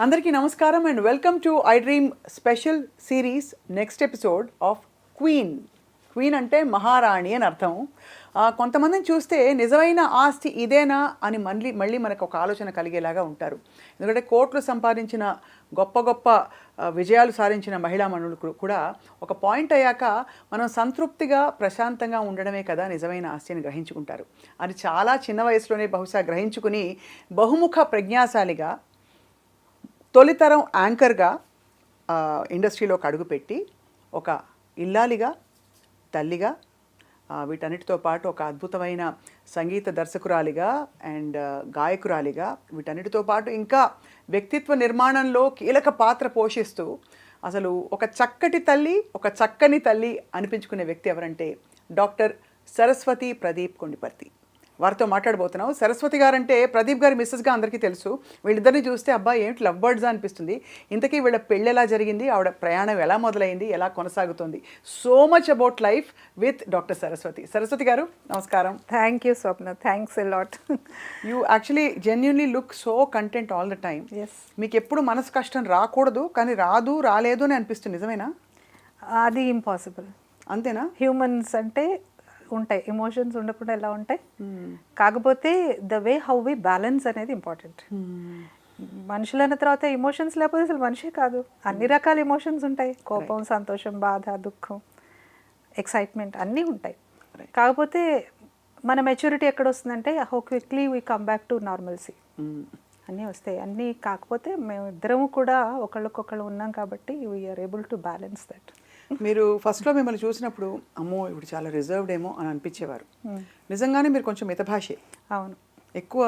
అందరికీ నమస్కారం and welcome to I dream special series next episode of queen. Queen అంటే మహారాణి అని అర్థం. కొంతమందిని చూస్తే నిజమైన ఆస్తి ఇదేనా అని మళ్ళీ మనకు ఒక ఆలోచన కలిగేలాగా ఉంటారు. ఎందుకంటే కోట్లు సంపాదించిన గొప్ప గొప్ప విజయాలు సాధించిన మహిళా మనులు కూడా ఒక పాయింట్ అయ్యాక మనం సంతృప్తిగా ప్రశాంతంగా ఉండడమే కదా నిజమైన ఆస్తి అని గ్రహించుకుంటారు. అది చాలా చిన్న వయసులోనే బహుశా గ్రహించుకుని బహుముఖ ప్రజ్ఞాశాలిగా తొలితరం యాంకర్గా ఇండస్ట్రీలోకి అడుగుపెట్టి ఒక ఇల్లాలిగా, తల్లిగా, వీటన్నిటితో పాటు ఒక అద్భుతమైన సంగీత దర్శకురాలిగా అండ్ గాయకురాలిగా, వీటన్నిటితో పాటు ఇంకా వ్యక్తిత్వ నిర్మాణంలో కీలక పాత్ర పోషిస్తూ అసలు ఒక చక్కటి తల్లి, ఒక చక్కని తల్లి అనిపించుకునే వ్యక్తి ఎవరంటే డాక్టర్ సరస్వతి ప్రదీప్ కొండిపర్తి. వారితో మాట్లాడబోతున్నాం. సరస్వతి గారంటే ప్రదీప్ గారి మిస్సెస్గా అందరికీ తెలుసు. వీళ్ళిద్దరిని చూస్తే అబ్బా ఏంటి లవ్ బర్డ్స్ అనిపిస్తుంది. ఇంతకీ వీళ్ళ పెళ్ళి ఎలా జరిగింది, ఆవిడ ప్రయాణం ఎలా మొదలైంది, ఎలా కొనసాగుతుంది, so much about life with doctor Saraswati. Saraswati గారు నమస్కారం. Thank you Swapna, thanks a lot. You actually genuinely look so content all the time. మీకు ఎప్పుడు మనసు కష్టం రాకూడదు, కానీ రాలేదు అని అనిపిస్తుంది. నిజమేనా? అది ఇంపాసిబుల్. అంతేనా? హ్యూమన్స్ అంటే ఉంటాయి, ఎమోషన్స్ ఉండకుండా ఎలా ఉంటాయి. కాకపోతే the way how we balance అనేది ఇంపార్టెంట్. మనుషులు అన్న తర్వాత ఎమోషన్స్ లేకపోతే అసలు మనిషే కాదు. అన్ని రకాల ఎమోషన్స్ ఉంటాయి, కోపం, సంతోషం, బాధ, దుఃఖం, ఎక్సైట్మెంట్ అన్నీ ఉంటాయి. కాకపోతే మన మెచ్యూరిటీ ఎక్కడ వస్తుందంటే how quickly we come back to normalcy. అన్నీ వస్తాయి. అన్నీ కాకపోతే మేము ఇద్దరము కూడా ఒకళ్ళకొకళ్ళు ఉన్నాం కాబట్టి we are able to balance that. మీరు ఫస్ట్లో మిమ్మల్ని చూసినప్పుడు అమ్మో ఇప్పుడు చాలా రిజర్వ్డ్ ఏమో అని అనిపించేవారు. నిజంగానే మీరు కొంచెం మితభాషే. అవును. ఎక్కువ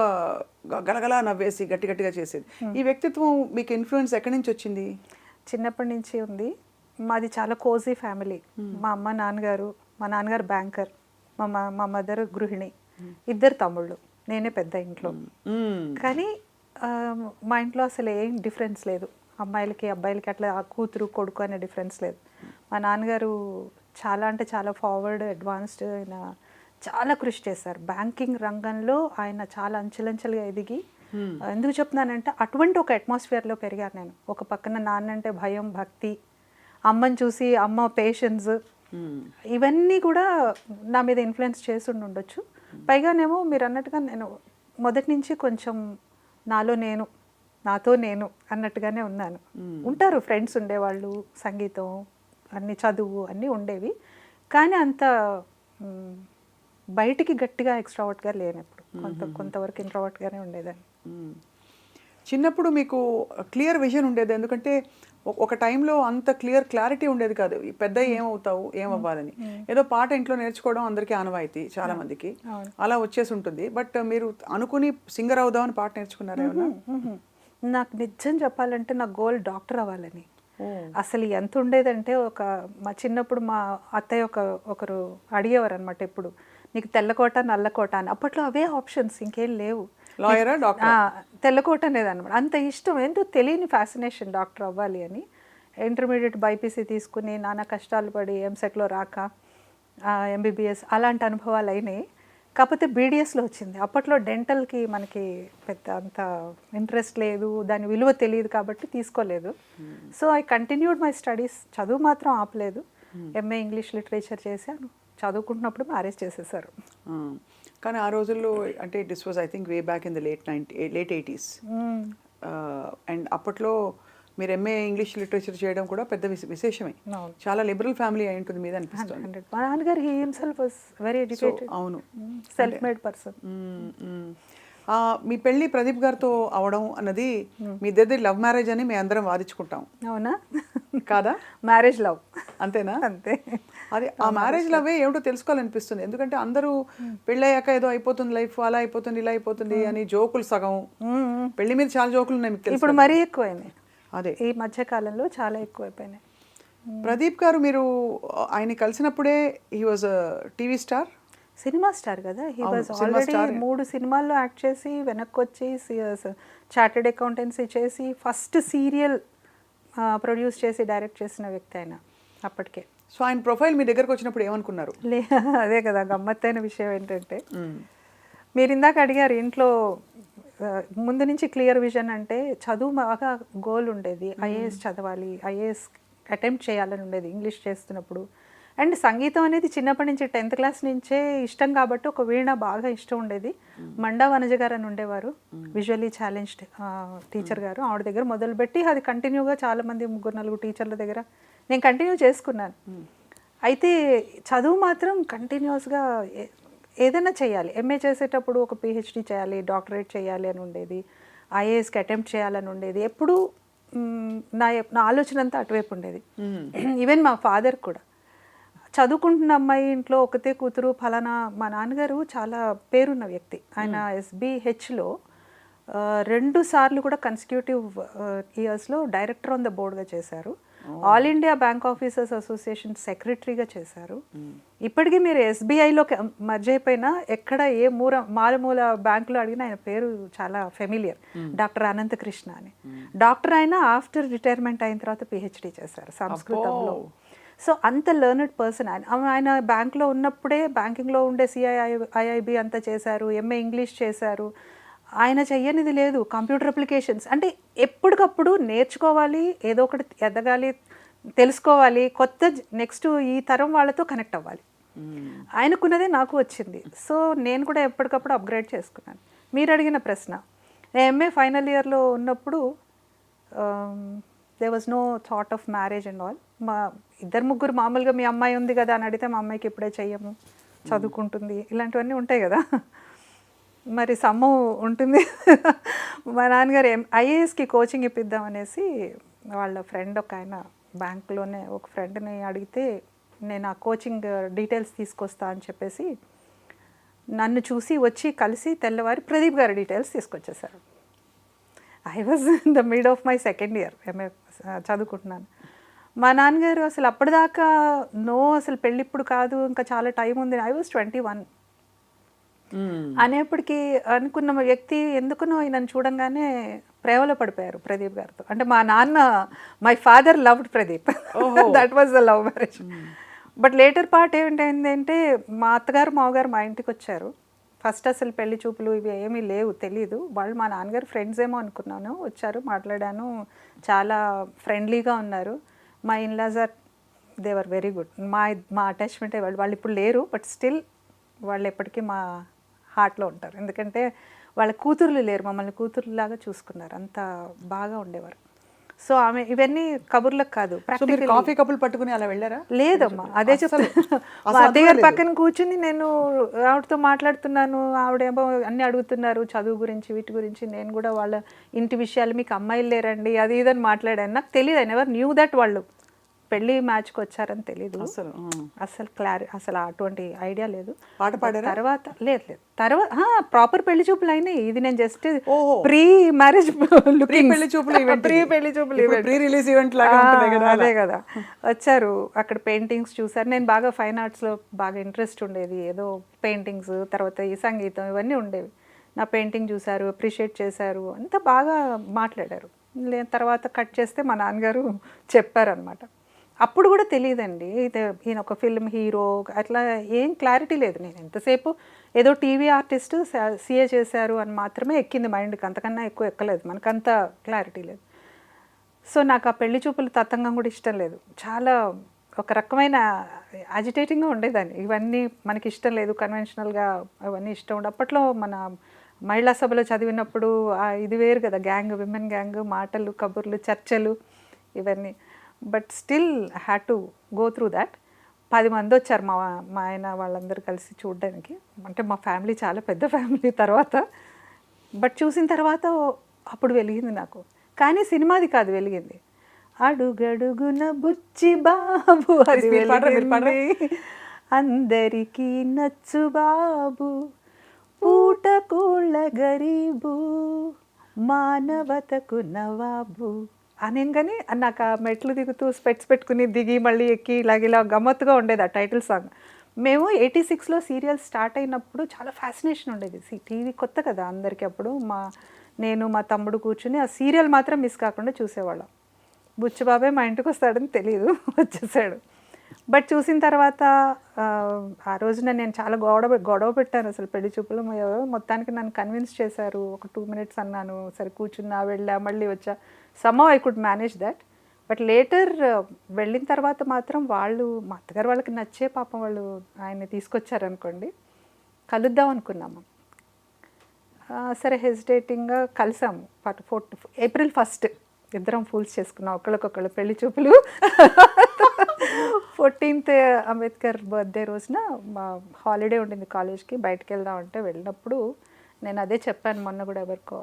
గలగలా నవ్వేసి గట్టిగా చేసేది. ఈ వ్యక్తిత్వం మీకు ఇన్ఫ్లుయెన్స్ ఎక్కడి నుంచి వచ్చింది? చిన్నప్పటి నుంచి ఉంది. మాది చాలా కోజీ ఫ్యామిలీ. మా అమ్మ నాన్నగారు, మా నాన్నగారు బ్యాంకర్, మా మదర్ గృహిణి, ఇద్దరు తమ్ముళ్ళు, నేనే పెద్ద ఇంట్లో. కానీ మా ఇంట్లో అసలు ఏం డిఫరెన్స్ లేదు. అమ్మాయిలకి అబ్బాయిలకి అట్లా కూతురు కొడుకు అనే డిఫరెన్స్ లేదు. మా నాన్నగారు చాలా అంటే చాలా ఫార్వర్డ్, అడ్వాన్స్డ్. ఆయన చాలా కృషి చేశారు బ్యాంకింగ్ రంగంలో. ఆయన చాలా అంచెలంచెలుగా ఎదిగి, ఎందుకు చెప్తున్నానంటే అటువంటి ఒక అట్మాస్ఫియర్లో పెరిగాను నేను. ఒక పక్కన నాన్న అంటే భయం, భక్తి, అమ్మని చూసి అమ్మ పేషెన్స్, ఇవన్నీ కూడా నా మీద ఇన్ఫ్లుయెన్స్ చేసి ఉండొచ్చు. పైగానేమో మీరు అన్నట్టుగా నేను మొదటి నుంచి కొంచెం నాతో నేను అన్నట్టుగానే ఉన్నాను. ఉంటారు ఫ్రెండ్స్ ఉండేవాళ్ళు, సంగీతం, అన్ని చదువు అన్నీ ఉండేవి. కానీ అంత బయటికి గట్టిగా ఎక్స్ట్రావర్ట్గా లేనప్పుడు, కొంతవరకు ఇంట్రావర్ట్గానే ఉండేదాన్ని. చిన్నప్పుడు మీకు క్లియర్ విజన్ ఉండేది, ఎందుకంటే ఒక టైంలో అంత క్లారిటీ ఉండేది కాదు. పెద్ద ఏమవుతావు, ఏమవ్వాలని. ఏదో పాట ఇంట్లో నేర్చుకోవడం అందరికీ ఆనవాయితీ, చాలా మందికి అలా వచ్చేసి ఉంటుంది. బట్ మీరు అనుకుని సింగర్ అవుదామని పాట నేర్చుకున్నారా ఏమన్నా? నాకు నిజం చెప్పాలంటే నా గోల్ డాక్టర్ అవ్వాలని. అసలు ఎంత ఉండేదంటే మా చిన్నప్పుడు మా అత్తయ్య ఒకరు అడిగేవారు అనమాట, ఎప్పుడు నీకు తెల్లకోట నల్లకోట అని. అప్పట్లో అవే ఆప్షన్స్, ఇంకేం లేవు. లాయరా, డాక్టర్? తెల్లకోట అనేది అనమాట. అంత ఇష్టం, ఏంటో తెలియని ఫ్యాసినేషన్ డాక్టర్ అవ్వాలి అని. ఇంటర్మీడియట్ బైపీసీ తీసుకుని నానా కష్టాలు పడి ఎంసెట్లో రాక ఎంబీబీఎస్ అలాంటి అనుభవాలు అయినాయి. కాకపోతే బీడిఎస్లో వచ్చింది. అప్పట్లో డెంటల్కి మనకి పెద్ద అంత ఇంట్రెస్ట్ లేదు, దాని విలువ తెలియదు కాబట్టి తీసుకోలేదు. So I continued my studies. చదువు మాత్రం ఆపలేదు. ఎంఏ ఇంగ్లీష్ లిటరేచర్ చేశాను. చదువుకుంటున్నప్పుడు మ్యారేజ్ చేసేసారు. కానీ ఆ రోజుల్లో అంటే this was I think way back in the late 80s. And అప్పట్లో మీరు ఎంఏ ఇంగ్లీష్ లిటరేచర్ చేయడం కూడా పెద్ద విశేషమే. చాలా లిబరల్ ఫ్యామిలీ అయి ఉంటుంది మీద అనిపిస్తుంది. మా నాన్నగారు he himself was very educated. అవును, సెల్ఫ్ మేడ్ పర్సన్. మీ పెళ్ళి ప్రదీప్ గారితో అవడం అన్నది మీ ఇద్దరిది లవ్ మ్యారేజ్ అని మేము అందరం వాదించుకుంటాం. అవునా? కాదా? Marriage love. అంతేనా? అంతే. అది ఆ మ్యారేజ్ లవే ఏమిటో తెలుసుకోవాలనిపిస్తుంది. ఎందుకంటే అందరూ పెళ్ళయ్యాక ఏదో అయిపోతుంది లైఫ్, అలా అయిపోతుంది, ఇలా అయిపోతుంది అని జోకులు సగం. పెళ్లి మీద చాలా జోకులు ఉన్నాయి మీకు తెలుసు. ఇప్పుడు మరీ ఎక్కువైనాయి. అదే ఈ మధ్య కాలంలో చాలా ఎక్కువైపోయినాయి. ప్రదీప్ గారు మీరు ఆయన కలిసినప్పుడే he was TV star, cinema star కదా. హీ వాజ్ ఆల్రెడీ 3 సినిమాల్లో యాక్ట్ చేసి వెనక్కి వచ్చి చార్టెడ్ అకౌంటెన్సీ చేసి ఫస్ట్ సీరియల్ ప్రొడ్యూస్ చేసి డైరెక్ట్ చేసిన వ్యక్తి ఆయన అప్పటికే. సో ఆయన ప్రొఫైల్ మీ దగ్గరకు వచ్చినప్పుడు ఏమనుకున్నారు? అదే కదా గమ్మత్తైన విషయం ఏంటంటే, మీరు ఇందాక అడిగారు ఇంట్లో ముందు నుంచి క్లియర్ విజన్ అంటే చదువు బాగా గోల్ ఉండేది. ఐఏఎస్ చదవాలి, ఐఏఎస్ అటెంప్ట్ చేయాలని ఉండేది ఇంగ్లీష్ చేస్తున్నప్పుడు. అండ్ సంగీతం అనేది చిన్నప్పటి నుంచి 10th క్లాస్ నుంచే ఇష్టం కాబట్టి ఒక వీణ బాగా ఇష్టం ఉండేది. మండా వనజ గారు అని ఉండేవారు, విజువల్లీ ఛాలెంజ్డ్ టీచర్ గారు. ఆవిడ దగ్గర మొదలుపెట్టి అది కంటిన్యూగా చాలామంది 3-4 టీచర్ల దగ్గర నేను కంటిన్యూ చేసుకున్నాను. అయితే చదువు మాత్రం కంటిన్యూస్గా ఏదైనా చేయాలి. ఎంఏ చేసేటప్పుడు ఒక పిహెచ్డి చేయాలి, డాక్టరేట్ చేయాలి అని ఉండేది, ఐఏఎస్కి అటెంప్ట్ చేయాలని ఉండేది. ఎప్పుడు నా ఆలోచన అంతా అటువైపు ఉండేది. ఈవెన్ మా ఫాదర్ కూడా చదువుకుంటున్న అమ్మాయి ఇంట్లో ఒకతే కూతురు ఫలానా. మా నాన్నగారు చాలా పేరున్న వ్యక్తి. ఆయన SBHలో 2 సార్లు కూడా కన్సిక్యూటివ్ ఇయర్స్లో డైరెక్టర్ ఆన్ ద బోర్డ్గా చేశారు. All India bank officers association సెక్రటరీగా చేశారు. ఇప్పటికీ మీరు SBIలో మర్జ్ అయిపోయినా ఎక్కడ ఏ మారుమూల బ్యాంకులో అడిగినా ఆయన పేరు చాలా ఫెమిలియర్. డాక్టర్ అనంత కృష్ణ అని. డాక్టర్ అయినా ఆఫ్టర్ రిటైర్మెంట్ అయిన తర్వాత PhD చేశారు సంస్కృతంలో. సో అంత లెర్నెడ్ పర్సన్ ఆయన బ్యాంక్లో ఉన్నప్పుడే బ్యాంకింగ్లో ఉండే CIIB అంతా చేశారు, MA ఇంగ్లీష్ చేశారు. ఆయన చెయ్యనిది లేదు. కంప్యూటర్ అప్లికేషన్స్ అంటే ఎప్పటికప్పుడు నేర్చుకోవాలి, ఏదో ఒకటి ఎదగాలి, తెలుసుకోవాలి, కొత్త నెక్స్ట్ ఈ తరం వాళ్ళతో కనెక్ట్ అవ్వాలి. ఆయనకున్నదే నాకు వచ్చింది. సో నేను కూడా ఎప్పటికప్పుడు అప్గ్రేడ్ చేసుకున్నాను. మీరు అడిగిన ప్రశ్న, నేను MA ఫైనల్ ఇయర్లో ఉన్నప్పుడు there was no thought of marriage and all. మా 2-3 మామూలుగా మీ అమ్మాయి ఉంది కదా అని అడిగితే మా అమ్మాయికి ఇప్పుడే చెయ్యము, చదువుకుంటుంది, ఇలాంటివన్నీ ఉంటాయి కదా. మరి సమ్ము ఉంటుంది. మా నాన్నగారు IASకి కోచింగ్ ఇప్పిద్దాం అనేసి వాళ్ళ ఫ్రెండ్ ఒక ఆయన బ్యాంకులోనే ఒక ఫ్రెండ్ని అడిగితే నేను ఆ కోచింగ్ డీటెయిల్స్ తీసుకొస్తా అని చెప్పేసి నన్ను చూసి వచ్చి కలిసి తెల్లవారి ప్రదీప్ గారి డీటెయిల్స్ తీసుకొచ్చేసారు. I was in the mid of my second year MA చదువుకుంటున్నాను. మా నాన్నగారు అసలు అప్పటిదాకా అసలు పెళ్ళి ఇప్పుడు కాదు, ఇంకా చాలా టైం ఉంది. ఐ వాజ్ 21 అనేప్పటికీ అనుకున్న వ్యక్తి ఎందుకునో నన్ను చూడంగానే ప్రేమలో పడిపోయారు ప్రదీప్ గారితో. అంటే మా నాన్న, my father loved Pradeep, that was the love marriage. But later part ఏంటంటే మా అత్తగారు మామగారు మా ఇంటికి వచ్చారు. ఫస్ట్ అసలు పెళ్లి చూపులు ఇవి ఏమీ లేవు, తెలీదు. వాళ్ళు మా నాన్నగారు ఫ్రెండ్స్ ఏమో అనుకున్నాను. వచ్చారు, మాట్లాడాను, చాలా ఫ్రెండ్లీగా ఉన్నారు. మా in-laws are they were very good. మా అటాచ్మెంట్ వాళ్ళు ఇప్పుడు లేరు, బట్ స్టిల్ వాళ్ళు ఎప్పటికీ మా హార్ట్లో ఉంటారు. ఎందుకంటే వాళ్ళ కూతుర్లు లేరు, మమ్మల్ని కూతుర్లాగా చూసుకున్నారు, అంత బాగా ఉండేవారు. సో ఆమె ఇవన్నీ కబుర్లకు కాదు. కాఫీ కప్పులు పట్టుకుని అలా వెళ్ళారా? లేదమ్మా, అదే చెప్తాను. మా అత్తయ్య గారి పక్కన కూర్చుని నేను ఆవిడతో మాట్లాడుతున్నాను, ఆవిడేమో అన్నీ అడుగుతున్నారు చదువు గురించి, వీటి గురించి. నేను కూడా వాళ్ళ ఇంటి విషయాలు, మీకు అమ్మాయిలు లేరండి, అది ఇదని మాట్లాడాను. నాకు తెలియదు, ఐ నెవర్ న్యూ దట్ వాళ్ళు పెళ్ళి మ్యాచ్కి వచ్చారని తెలీదు అసలు అటువంటి ఐడియా లేదు. పాట పాడారా? తర్వాత లేదు తర్వాత ప్రాపర్ పెళ్లి చూపులు అయినాయి. ఇది నేను జస్ట్ ప్రీ మ్యారేజ్ పెళ్లి చూపులు ప్రీ రిలీజ్ ఈవెంట్ లాగా అదే కదా. వచ్చారు, అక్కడ పెయింటింగ్స్ చూసారు. నేను బాగా ఫైన్ ఆర్ట్స్లో బాగా ఇంట్రెస్ట్ ఉండేది, ఏదో పెయింటింగ్స్, తర్వాత ఈ సంగీతం ఇవన్నీ ఉండేవి. నా పెయింటింగ్ చూసారు, అప్రిషియేట్ చేశారు, అంతా బాగా మాట్లాడారు. తర్వాత కట్ చేస్తే మా నాన్నగారు చెప్పారనమాట. అప్పుడు కూడా తెలియదండి ఈయన ఒక ఫిల్మ్ హీరో, అట్లా ఏం క్లారిటీ లేదు. నేను ఎంతసేపు ఏదో టీవీ ఆర్టిస్ట్, CA చేశారు అని మాత్రమే ఎక్కింది మైండ్కి, అంతకన్నా ఎక్కువ ఎక్కలేదు, మనకంత క్లారిటీ లేదు. సో నాకు ఆ పెళ్లి చూపులు తతంగం కూడా ఇష్టం లేదు. చాలా ఒక రకమైన అజిటేటింగ్గా ఉండేదాన్ని. ఇవన్నీ మనకి ఇష్టం లేదు, కన్వెన్షనల్గా అవన్నీ ఇష్టం ఉండే. అప్పట్లో మన మహిళా సభలో చదివినప్పుడు ఇది వేరు కదా, గ్యాంగ్, విమెన్ గ్యాంగ్, మాటలు, కబుర్లు, చర్చలు, ఇవన్నీ. But still had to go through that. 10 మంది వచ్చారు మా ఆయన వాళ్ళందరూ కలిసి చూడడానికి. అంటే మా ఫ్యామిలీ చాలా పెద్ద ఫ్యామిలీ తర్వాత. బట్ చూసిన తర్వాత అప్పుడు వెలిగింది నాకు. కానీ సినిమాది కాదు వెలిగింది, అడుగడుగున బుచ్చి బాబు, అది వెలిగింది, అందరికీ నచ్చు బాబు, పూటకోళ్ళ గరీబు, మానవతకు నవాబు అనగానే నాకు ఆ మెట్లు దిగుతూ స్పెట్స్ పెట్టుకుని దిగి మళ్ళీ ఎక్కి ఇలా గమ్మత్తుగా ఉండేది ఆ టైటిల్ సాంగ్. మేము 86లో సీరియల్ స్టార్ట్ అయినప్పుడు చాలా ఫ్యాసినేషన్ ఉండేది. టీవీ కొత్త కదా అందరికీ. అప్పుడు నేను మా తమ్ముడు కూర్చుని ఆ సీరియల్ మాత్రం మిస్ కాకుండా చూసేవాళ్ళం. బుచ్చిబాబాయ్ మా ఇంటికి వస్తాడని తెలియదు, వచ్చేసాడు. బట్ చూసిన తర్వాత ఆ రోజున నేను చాలా గొడవ పెట్టాను అసలు పెళ్లి చూపులు. మొత్తానికి నన్ను కన్విన్స్ చేశారు. ఒక 2 minutes అన్నాను, సరే కూర్చున్నా, వెళ్ళా, మళ్ళీ వచ్చా. Somehow I could manage that. But later వెళ్ళిన తర్వాత మాత్రం వాళ్ళు, మా అత్తగారు వాళ్ళకి నచ్చే పాపం వాళ్ళు ఆయన్ని తీసుకొచ్చారనుకోండి. కలుద్దాం అనుకున్నాము. సరే హెసిటేటింగ్గా కలిసాము. April 1st ఇద్దరం ఫూల్స్ చేసుకున్నాం ఒకళ్ళకొకళ్ళు పెళ్లి చూపులు. 14th అంబేద్కర్ బర్త్డే రోజున మా హాలిడే ఉండింది కాలేజ్కి, బయటకు వెళ్దాం అంటే వెళ్ళినప్పుడు నేను అదే చెప్పాను మొన్న కూడా ఎవరికో,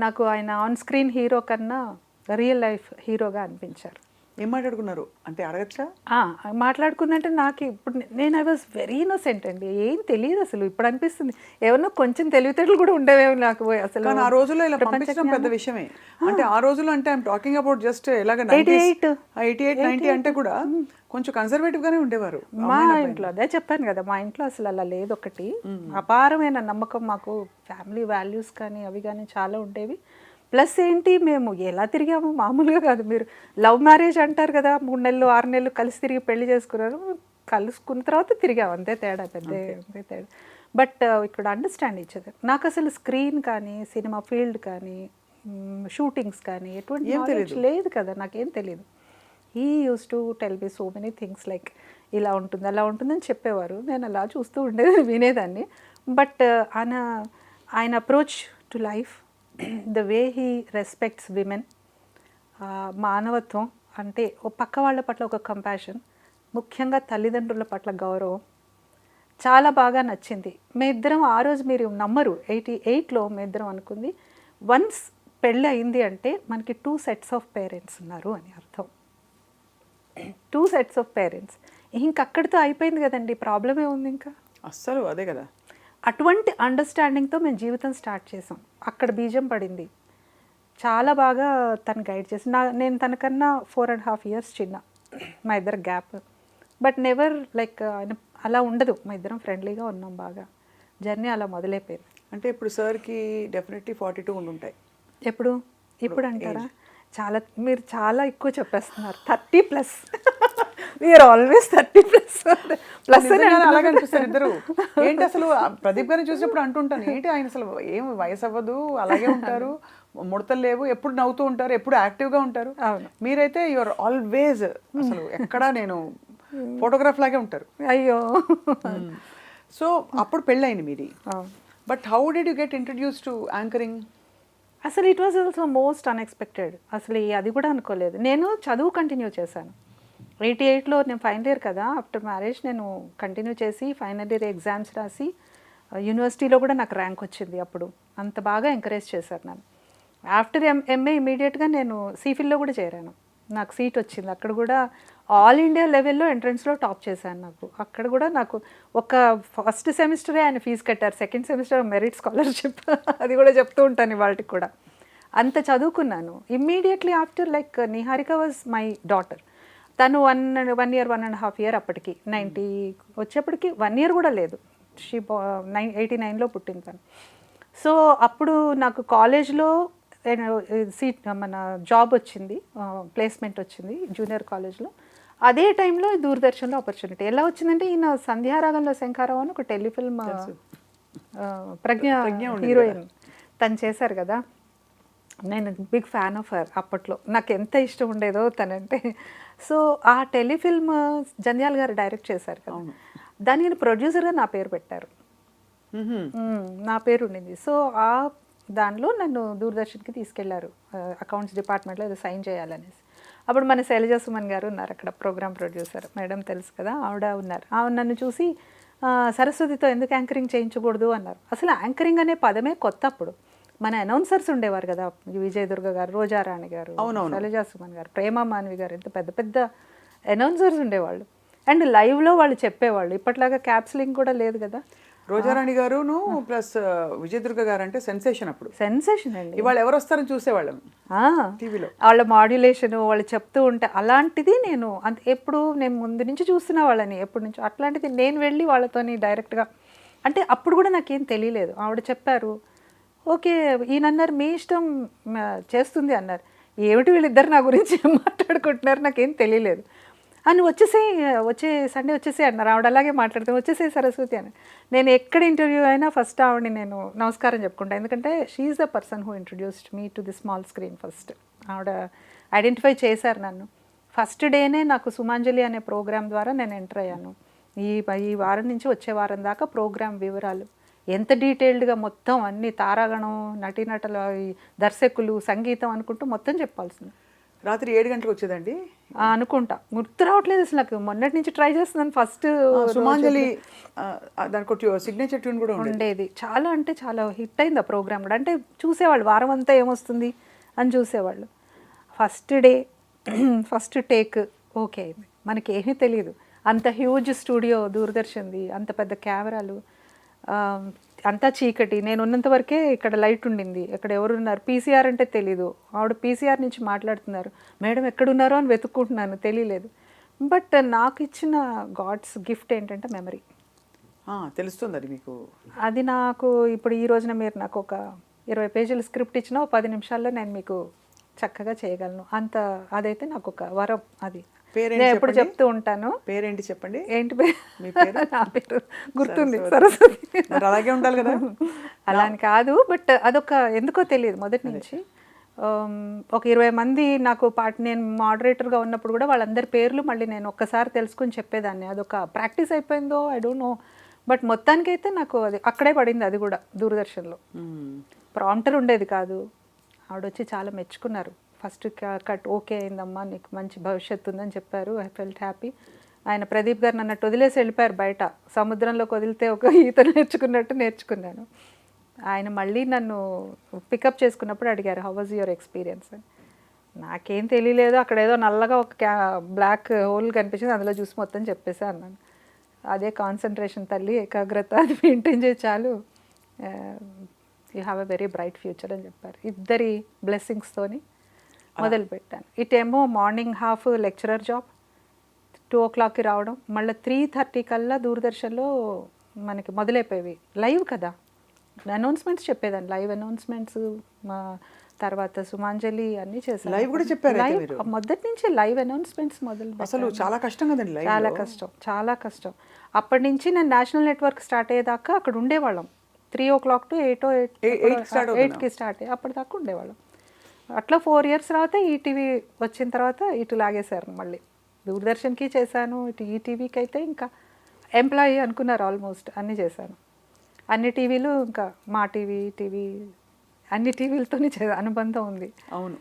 నాకు ఆయన ఆన్ స్క్రీన్ హీరో కన్నా రియల్ లైఫ్ హీరోగా అనిపించారు. ఏం మాట్లాడుకున్నారు అంటే అడగచ్చా? మాట్లాడుకుందంటే నాకు ఇప్పుడు నేను ఐ వాజ్ వెరీ ఇన్నోసెంట్ అండి, ఏం తెలియదు అసలు. ఇప్పుడు అనిపిస్తుంది ఏమన్నా కొంచెం తెలివితేటలు కూడా ఉండేవేమో నాకు అసలు. కానీ ఆ రోజుల్లో ఇలా పంపించడం పెద్ద విషయమే. అంటే ఆ రోజుల్లో అంటే ఐఎమ్ టాకింగ్ అబౌట్ జస్ట్ ఎలాగ 88, 90 అంటే కూడా కొంచెం కన్సర్వేటివ్ గానే ఉండేవారు. మా ఇంట్లో అదే చెప్పాను కదా, మా ఇంట్లో అసలు అలా లేదు. ఒకటి అపారమైన నమ్మకం మాకు, ఫ్యామిలీ వాల్యూస్ కానీ అవి కానీ చాలా ఉండేవి. ప్లస్ ఏంటి, మేము ఎలా తిరిగాము మామూలుగా కాదు. మీరు లవ్ మ్యారేజ్ అంటారు కదా, 3 నెలలు 6 నెలలు కలిసి తిరిగి పెళ్లి చేసుకున్నారు, కలుసుకున్న తర్వాత తిరిగాము, అంతే తేడా, అంతే తేడా. బట్ ఇక్కడ అండర్స్టాండ్ ఇచ్చేది. నాకు అసలు స్క్రీన్ కానీ సినిమా ఫీల్డ్ కానీ షూటింగ్స్ కానీ ఎటువంటి నాలెడ్జ్ లేదు కదా, నాకేం తెలియదు. He use to tell me so many things like ఇలా ఉంటుంది అలా ఉంటుందని చెప్పేవారు. నేను అలా చూస్తూ ఉండేది, వినేదాన్ని. బట్ ఆయన approach to life, the way he respects women, మానవత్వం అంటే పక్క వాళ్ళ పట్ల ఒక కంపాషన్, ముఖ్యంగా తల్లిదండ్రుల పట్ల గౌరవం చాలా బాగా నచ్చింది. మేమిద్దరం ఆ రోజు, మీరు నమ్మరు, 88లో మేమిద్దరం అనుకుంది, వన్స్ పెళ్ళి అయింది అంటే మనకి 2 sets ఆఫ్ పేరెంట్స్ ఉన్నారు అని అర్థం. 2 sets ఆఫ్ పేరెంట్స్. ఇంకక్కడితో అయిపోయింది కదండి, ప్రాబ్లమే ఉంది ఇంకా అస్సలు. అదే కదా, అటువంటి అండర్స్టాండింగ్తో మేము జీవితం స్టార్ట్ చేసాం. అక్కడ బీజం పడింది. చాలా బాగా తను గైడ్ చేసి, నేను తనకన్నా 4.5 years చిన్న, మా ఇద్దరు గ్యాప్. బట్ నెవర్ లైక్ అలా ఉండదు, మా ఇద్దరం ఫ్రెండ్లీగా ఉన్నాం బాగా. జర్నీ అలా మొదలైపోయింది. అంటే ఇప్పుడు సార్కి డెఫినెట్లీ 42 ఉండుంటాయి. ఇప్పుడు అంటారా? మీరు చాలా ఎక్కువ చెప్పేస్తున్నారు. 30+. We are always 30+. అలాగే అనిపిస్తారు ఇద్దరు. ఏంటి అసలు ప్రదీప్ గారిని చూసినప్పుడు అంటుంటాను, ఏంటి ఆయన అసలు ఏం వయసు అవ్వదు, అలాగే ఉంటారు, ముడతలు లేవు, ఎప్పుడు నవ్వుతూ ఉంటారు, ఎప్పుడు యాక్టివ్గా ఉంటారు. మీరైతే యువర్ ఆల్వేజ్ అసలు ఎక్కడా నేను ఫోటోగ్రాఫ్ లాగే ఉంటారు. అయ్యో. సో అప్పుడు పెళ్ళయింది మీది. But how did you get introduce to anchoring? అసలు it was also most unexpected. అసలు అది కూడా అనుకోలేదు. నేను చదువు కంటిన్యూ చేశాను. 88లో నేను ఫైనల్ ఇయర్ కదా, ఆఫ్టర్ మ్యారేజ్ నేను కంటిన్యూ చేసి ఫైనల్ ఇయర్ ఎగ్జామ్స్ రాసి యూనివర్సిటీలో కూడా నాకు ర్యాంక్ వచ్చింది. అప్పుడు అంత బాగా ఎంకరేజ్ చేశారు నన్ను. ఆఫ్టర్ ఎంఏ ఇమీడియట్గా నేను సిఫిల్లో కూడా చేరాను. నాకు సీట్ వచ్చింది. అక్కడ కూడా ఆల్ ఇండియా లెవెల్లో ఎంట్రన్స్లో టాప్ చేశాను. అక్కడ కూడా నాకు ఒక ఫస్ట్ సెమిస్టరే ఆయన ఫీజు కట్టారు, సెకండ్ సెమిస్టర్ మెరిట్ స్కాలర్షిప్. అది కూడా చెప్తూ ఉంటాను ఇవాళకి కూడా. అంత చదువుకున్నాను. Immediately after like Niharika was my daughter. తను 1 year 1.5 year అప్పటికి, 90 వచ్చేప్పటికి 1 year కూడా లేదు. 89లో పుట్టింది తను. సో అప్పుడు నాకు కాలేజ్లో మన జాబ్ వచ్చింది, ప్లేస్మెంట్ వచ్చింది జూనియర్ కాలేజ్లో. అదే టైంలో దూరదర్శన్లో ఆపర్చునిటీ ఎలా వచ్చిందంటే, ఈయన సంధ్యారాగంలో శంఖారావు అని ఒక టెలిఫిల్మ్ ప్రజ్ఞ హీరోయిన్ తను చేశారు కదా. నేను బిగ్ ఫ్యాన్ ఆఫ్ హర్. అప్పట్లో నాకు ఎంత ఇష్టం ఉండేదో తనంటే. సో ఆ టెలిఫిల్మ్ జంధ్యాల గారు డైరెక్ట్ చేశారు కదా, దానికి ప్రొడ్యూసర్గా నా పేరు పెట్టారు. నా పేరు ఉండింది. సో ఆ దానిలో నన్ను దూరదర్శన్కి తీసుకెళ్లారు, అకౌంట్స్ డిపార్ట్మెంట్లో ఏదో సైన్ చేయాలనేసి. అప్పుడు మన శైలజ సుమన్ గారు ఉన్నారు అక్కడ, ప్రోగ్రామ్ ప్రొడ్యూసర్ మేడం తెలుసు కదా, ఆవిడ ఉన్నారు. ఆవిడ నన్ను చూసి సరస్వతితో ఎందుకు యాంకరింగ్ చేయించకూడదు అన్నారు. అసలు యాంకరింగ్ అనే పదమే కొత్త. అప్పుడు మన అనౌన్సర్స్ ఉండేవారు కదా, విజయదుర్గ గారు, రోజారాణి గారు, శైలజ సుమన్ గారు, ప్రేమ మాన్వి గారు, ఎంత పెద్ద పెద్ద అనౌన్సర్స్ ఉండేవాళ్ళు. అండ్ లైవ్లో వాళ్ళు చెప్పేవాళ్ళు. ఇప్పట్లాగా క్యాప్స్లింగ్ కూడా లేదు కదా. రోజారాణి గారును ప్లస్ విజయదుర్గ గారు అంటే సెన్సేషన్. అప్పుడు సెన్సేషన్ అండి. ఇవాళ ఎవరు వస్తారని చూసేవాళ్ళం టీవీలో. వాళ్ళ మాడ్యులేషన్ వాళ్ళు చెప్తూ ఉంటే అలాంటిది నేను ఎప్పుడు నేను ముందు నుంచి చూస్తున్న వాళ్ళని, ఎప్పటి నుంచో. అట్లాంటిది నేను వెళ్ళి వాళ్ళతోని డైరెక్ట్గా, అంటే అప్పుడు కూడా నాకేం తెలియలేదు. ఆవిడ చెప్పారు, ఓకే ఈయనన్నారు మీ ఇష్టం చేస్తుంది అన్నారు. ఏమిటి వీళ్ళిద్దరు నా గురించి ఏం మాట్లాడుకుంటున్నారు నాకేం తెలియలేదు. అని వచ్చే సండే వచ్చేసే అన్నారు. ఆవిడ అలాగే మాట్లాడితే వచ్చేసే సరస్వతి అని. నేను ఎక్కడ ఇంటర్వ్యూ అయినా ఫస్ట్ ఆవిడని నేను నమస్కారం చెప్పుకుంటాను. ఎందుకంటే she's the person who introduced me to the small screen first. ఆవిడ ఐడెంటిఫై చేశారు నన్ను. ఫస్ట్ డేనే నాకు సుమాంజలి అనే ప్రోగ్రామ్ ద్వారా నేను ఎంటర్ అయ్యాను. ఈ వారం నుంచి వచ్చే వారం దాకా ప్రోగ్రామ్ వివరాలు ఎంత డీటెయిల్డ్గా మొత్తం అన్ని తారాగణం, నటీనటుల, దర్శకులు, సంగీతం అనుకుంటూ మొత్తం చెప్పాల్సింది. రాత్రి 7 గంటలకు వచ్చేదండి అనుకుంటా, గుర్తు రావట్లేదు అసలు నాకు. మొన్నటి నుంచి ట్రై చేస్తున్నాను. ఫస్ట్ సుమాంజలి దానికి సిగ్నేచర్ ట్యూన్ కూడా ఉండేది. చాలా అంటే చాలా హిట్ అయింది ఆ ప్రోగ్రామ్ కూడా. అంటే చూసేవాళ్ళు వారం అంతా ఏమొస్తుంది అని చూసేవాళ్ళు. First day first take okay అయింది. మనకి ఏమీ తెలియదు. అంత హ్యూజ్ స్టూడియో దూరదర్శన్ది, అంత పెద్ద కెమెరాలు, అంతా చీకటి. నేను ఉన్నంత వరకే ఇక్కడ లైట్ ఉండింది. ఇక్కడ ఎవరున్నారు పీసీఆర్ అంటే తెలీదు. ఆవిడ పీసీఆర్ నుంచి మాట్లాడుతున్నారు. మేడం ఎక్కడున్నారో అని వెతుక్కుంటున్నాను, తెలియలేదు. బట్ నాకు ఇచ్చిన గాడ్స్ గిఫ్ట్ ఏంటంటే మెమరీ. తెలుస్తుంది అది మీకు. అది నాకు ఇప్పుడు ఈ రోజున మీరు నాకు ఒక 20 పేజీల స్క్రిప్ట్ ఇచ్చినా 10 నిమిషాల్లో నేను మీకు చక్కగా చేయగలను. అంత అదైతే నాకు ఒక వరం. అది నేను ఎప్పుడు చెప్తూ ఉంటాను. పేరేంటి చెప్పండి. ఏంటి పేరు? నా పేరు గుర్తుంది, సరస్వతి. అలాగే ఉండాలి కదా. అలా అని కాదు, బట్ అదొక ఎందుకో తెలియదు మొదటి నుంచి. ఒక 20 మంది నాకు నేను మోడరేటర్గా ఉన్నప్పుడు కూడా వాళ్ళందరి పేర్లు మళ్ళీ నేను ఒక్కసారి తెలుసుకుని చెప్పేదాన్ని. అదొక ప్రాక్టీస్ అయిపోయిందో ఐ డోంట్ నో. బట్ మొత్తానికైతే నాకు అది అక్కడే పడింది. అది కూడా దూరదర్శన్లో. ప్రాంప్టర్ ఉండేది కాదు. ఆవిడొచ్చి చాలా మెచ్చుకున్నారు. ఫస్ట్ కట్ ఓకే అయిందమ్మా, నీకు మంచి భవిష్యత్తు ఉందని చెప్పారు. I felt happy. ఆయన ప్రదీప్ గారు నన్ను వదిలేసి వెళ్ళిపోయారు బయట. సముద్రంలోకి వదిలితే ఒక ఈత నేర్చుకున్నట్టు నేర్చుకున్నాను. ఆయన మళ్ళీ నన్ను పికప్ చేసుకున్నప్పుడు అడిగారు, హౌ వాజ్ యువర్ ఎక్స్పీరియన్స్ అని. నాకేం తెలియలేదు. అక్కడ ఏదో నల్లగా ఒక బ్లాక్ హోల్ కనిపించింది, అందులో చూసి మొత్తం చెప్పేసా అన్నాను. అదే కాన్సన్ట్రేషన్ తల్లి, ఏకాగ్రత, అది మెయింటైన్ చేసి చాలు, you have a very bright future అని చెప్పారు. ఇద్దరి బ్లెస్సింగ్స్తోని మొదలుపెట్టాను. ఇటేమో మార్నింగ్ హాఫ్ లెక్చరర్ జాబ్, 2 o'clockకి రావడం, మళ్ళీ 3:30 కల్లా దూరదర్శన్లో మనకి మొదలైపోయేవి. లైవ్ కదా, అనౌన్స్మెంట్స్ చెప్పేదాన్ని. లైవ్ అనౌన్స్మెంట్స్, మా తర్వాత సుమాంజలి అన్నీ చేశాను. లైవ్ కూడా చెప్పారు. మొదటి నుంచి లైవ్ అనౌన్స్మెంట్స్ మొదలు. అసలు చాలా కష్టం కదండి. చాలా కష్టం, చాలా కష్టం. అప్పటి నుంచి నేను నేషనల్ నెట్వర్క్ స్టార్ట్ అయ్యేదాకా అక్కడ ఉండేవాళ్ళం. 3 o'clock to 8కి స్టార్ట్ అయ్యి అప్పటిదాకా ఉండేవాళ్ళం. అట్లా 4 years తర్వాత ఈటీవీ వచ్చిన తర్వాత ఇటు లాగేశారు. మళ్ళీ దూరదర్శన్కి చేశాను, ఇటు ఈటీవీకి అయితే ఇంకా ఎంప్లాయీ అనుకున్నారు. ఆల్మోస్ట్ అన్నీ చేశాను. అన్ని టీవీలు, ఇంకా మా టీవీ అన్ని టీవీలతోనే అనుబంధం ఉంది. అవును.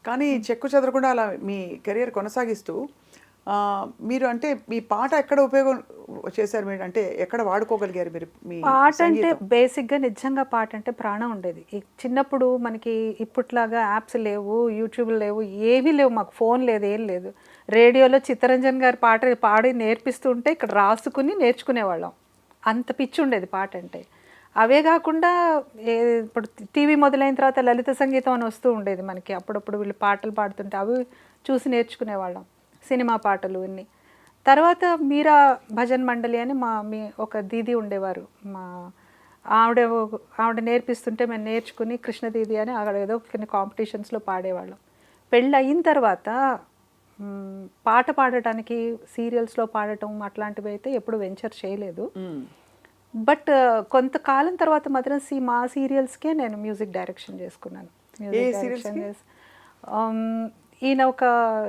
కానీ చెక్కు చెదరకుండా అలా మీ కెరియర్ కొనసాగిస్తూ మీరు అంటే మీ పాట ఎక్కడ ఉపయోగం చేశారు మీరు? అంటే ఎక్కడ వాడుకోగలిగారు మీరు మీ పాట? అంటే బేసిక్గా నిజంగా పాట అంటే ప్రాణం ఉండేది. చిన్నప్పుడు మనకి ఇప్పట్లాగా యాప్స్ లేవు, యూట్యూబ్ లేవు, ఏమీ లేవు. మాకు ఫోన్ లేదు, ఏం లేదు. రేడియోలో చిత్తరంజన్ గారి పాట పాడి నేర్పిస్తుంటే ఇక్కడ రాసుకుని నేర్చుకునేవాళ్ళం. అంత పిచ్చి ఉండేది పాట అంటే. అవే కాకుండా ఇప్పుడు టీవీ మొదలైన తర్వాత లలిత సంగీతం అని వస్తూ ఉండేది మనకి. అప్పుడప్పుడు వీళ్ళు పాటలు పాడుతుంటే అవి చూసి నేర్చుకునేవాళ్ళం. సినిమా పాటలు అన్నీ. తర్వాత భజన్ మండలి అని మీ ఒక దీది ఉండేవారు. ఆవిడ నేర్పిస్తుంటే మేము నేర్చుకుని కృష్ణ దీది అని అక్కడ ఏదో కొన్ని కాంపిటీషన్స్లో పాడేవాళ్ళం. పెళ్ళి అయిన తర్వాత పాట పాడటానికి సీరియల్స్లో పాడటం అట్లాంటివి అయితే ఎప్పుడు వెంచర్ చేయలేదు. బట్ కొంతకాలం తర్వాత మాత్రం మా సీరియల్స్కే నేను మ్యూజిక్ డైరెక్షన్ చేసుకున్నాను. ఈయన ఒక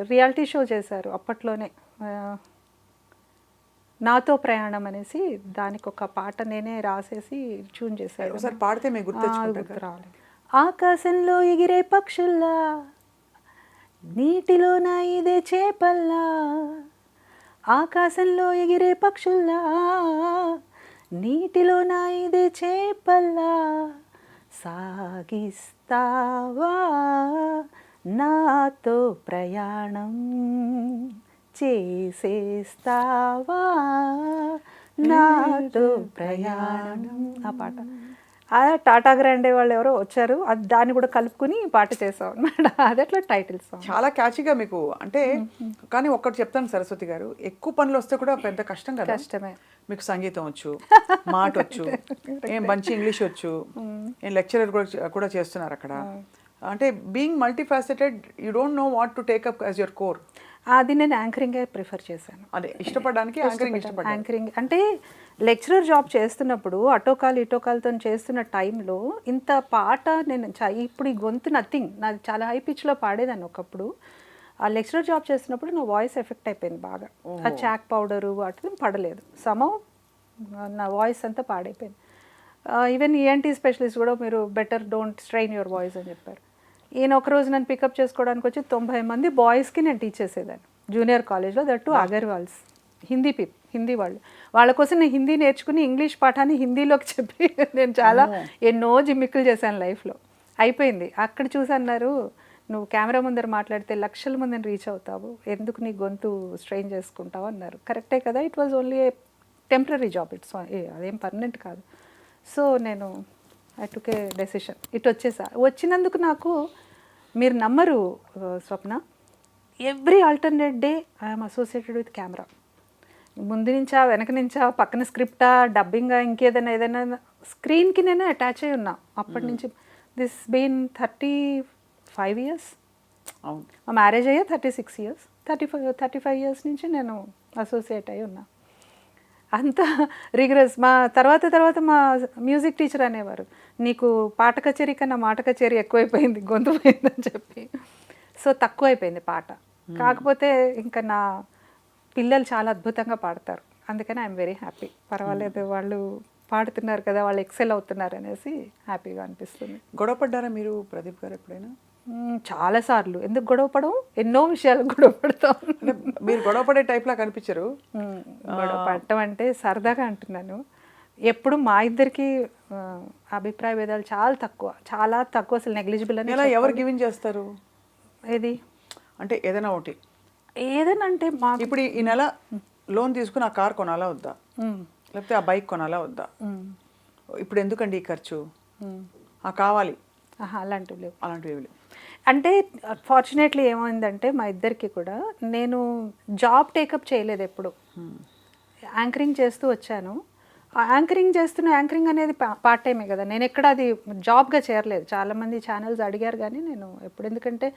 రియాలిటీ షో చేశారు అప్పట్లోనే, నాతో ప్రయాణం అనేసి. దానికి ఒక పాట నేనే రాసేసి ట్యూన్ చేశాను. ఒకసారి పాడితే మీకు గుర్తు రాలేదు. ఆకాశంలో ఎగిరే పక్షుల్లా, నీటిలో నా ఇదే చేపల్లా, ఆకాశంలో ఎగిరే పక్షుల్లా, నీటిలో నా ఇదే చేపల్లా, సాగిస్తావా నాతో ప్రయాణం, చేసేస్తావా నాతో ప్రయాణం. ఆ పాట టాటా గ్రాండే వాళ్ళు ఎవరో వచ్చారు, అది దాన్ని కూడా కలుపుకుని పాట చేసాం అన్నమాట. అది అట్లా టైటిల్ సాంగ్. చాలా క్యాచీగా మీకు అంటే. కానీ ఒక్కటి చెప్తాను సరస్వతి గారు, ఎక్కువ పనులు వస్తే కూడా పెద్ద కష్టం కదా. కష్టమే. మీకు సంగీతం వచ్చు, మాట వచ్చు, ఏం మంచి ఇంగ్లీష్ వచ్చు, ఏం లెక్చరర్ కూడా చేస్తున్నారు అక్కడ. అంటే being multifaceted, you don't know what to take up as your core. అది నేను యాంకరింగే ప్రిఫర్ చేశాను. అదే ఇష్టపడడానికి యాంకరింగ్ యాంకరింగ్ అంటే లెక్చరర్ జాబ్ చేస్తున్నప్పుడు ఇటోకాలతో చేస్తున్న టైంలో ఇంత పాట నేను ఇప్పుడు ఈ గొంతు నథింగ్, నాది చాలా హై పిచ్లో పాడేదాన్ని ఒకప్పుడు. ఆ లెక్చరర్ జాబ్ చేస్తున్నప్పుడు నా వాయిస్ ఎఫెక్ట్ అయిపోయింది బాగా. ఆ చాక్ పౌడరు వాటితో పడలేదు, సమం నా వాయిస్ అంతా పాడైపోయింది. ఈవెన్ ఈఎన్టీ స్పెషలిస్ట్ కూడా మీరు better don't strain your voice అని చెప్పారు. ఈయన ఒకరోజు నన్ను పికప్ చేసుకోవడానికి వచ్చి 90 మంది బాయ్స్కి నేను టీచ్ చేసేదాన్ని జూనియర్ కాలేజ్లో, దట్టు అగర్వాల్స్ హిందీ వాళ్ళ కోసం నేను హిందీ నేర్చుకుని ఇంగ్లీష్ పాఠాన్ని హిందీలోకి చెప్పి నేను చాలా ఎన్నో జిమ్మిక్కులు చేశాను లైఫ్లో. అయిపోయింది. అక్కడ చూసి అన్నారు, నువ్వు కెమెరా ముందర మాట్లాడితే లక్షల మందిని రీచ్ అవుతావు, ఎందుకు నీ గొంతు స్ట్రెయిన్ చేసుకుంటావు అన్నారు. కరెక్టే కదా, it was only a temporary job, అదేం పర్మనెంట్ కాదు. సో నేను ఐ టుక్ ఏ డెసిషన్, వచ్చినందుకు నాకు మీరు నమ్మరు Swapna, every alternate day I'm associated with camera. ముందు నుంచా వెనక నుంచా పక్కన స్క్రిప్టా డబ్బింగా ఏదైనా స్క్రీన్కి నేను అటాచ్ అయి ఉన్నా అప్పటి నుంచి. This been 35 years. మా మ్యారేజ్ అయ్యే 36 years, 35 years నుంచి నేను అసోసియేట్ అయి ఉన్నా. అంత రిగరస్. మా తర్వాత మా మ్యూజిక్ టీచర్ అనేవారు, నీకు పాట కచేరీ కన్నా మాట కచేరీ ఎక్కువైపోయింది, గొంతు పోయిందని చెప్పి. సో తక్కువైపోయింది పాట. కాకపోతే ఇంకా నా పిల్లలు చాలా అద్భుతంగా పాడతారు, అందుకని ఐఎమ్ వెరీ హ్యాపీ. పర్వాలేదు, వాళ్ళు పాడుతున్నారు కదా, వాళ్ళు ఎక్సెల్ అవుతున్నారు అనేసి హ్యాపీగా అనిపిస్తుంది. గొడవపడ్డారా మీరు ప్రదీప్ గారు ఎప్పుడైనా? చాలాసార్లు. ఎందుకు గొడవపడం, ఎన్నో విషయాలు గొడవపడతాం. మీరు గొడవపడే టైప్లా కనిపించరు. గొడవ పడటం అంటే సరదాగా అంటున్నాను. ఎప్పుడు మా ఇద్దరికి అభిప్రాయ భేదాలు చాలా తక్కువ అసలు నెగ్లిజిబుల్ అని. ఎలా ఎవరు గివిన్ చేస్తారు? ఏది అంటే ఏదైనా ఒకటి, ఏదైనా అంటే మా ఇప్పుడు ఈ నెల లోన్ తీసుకుని ఆ కార్ కొనాలా వద్దా, లేకపోతే ఆ బైక్ కొనాలా వద్దా, ఇప్పుడు ఎందుకండి ఈ ఖర్చు, కావాలి, అలాంటివి లేవు. అలాంటివి లేవు. అంటే ఫార్చునేట్లీ ఏమైందంటే మా ఇద్దరికి కూడా నేను జాబ్ టేకప్ చేయలేదు ఎప్పుడు. యాంకరింగ్ చేస్తూ వచ్చాను. యాంకరింగ్ అనేది పార్ట్ టైమే కదా, నేను ఎక్కడ అది జాబ్గా చేరలేదు. చాలామంది ఛానల్స్ అడిగారు కానీ నేను ఎప్పుడు, ఎందుకంటే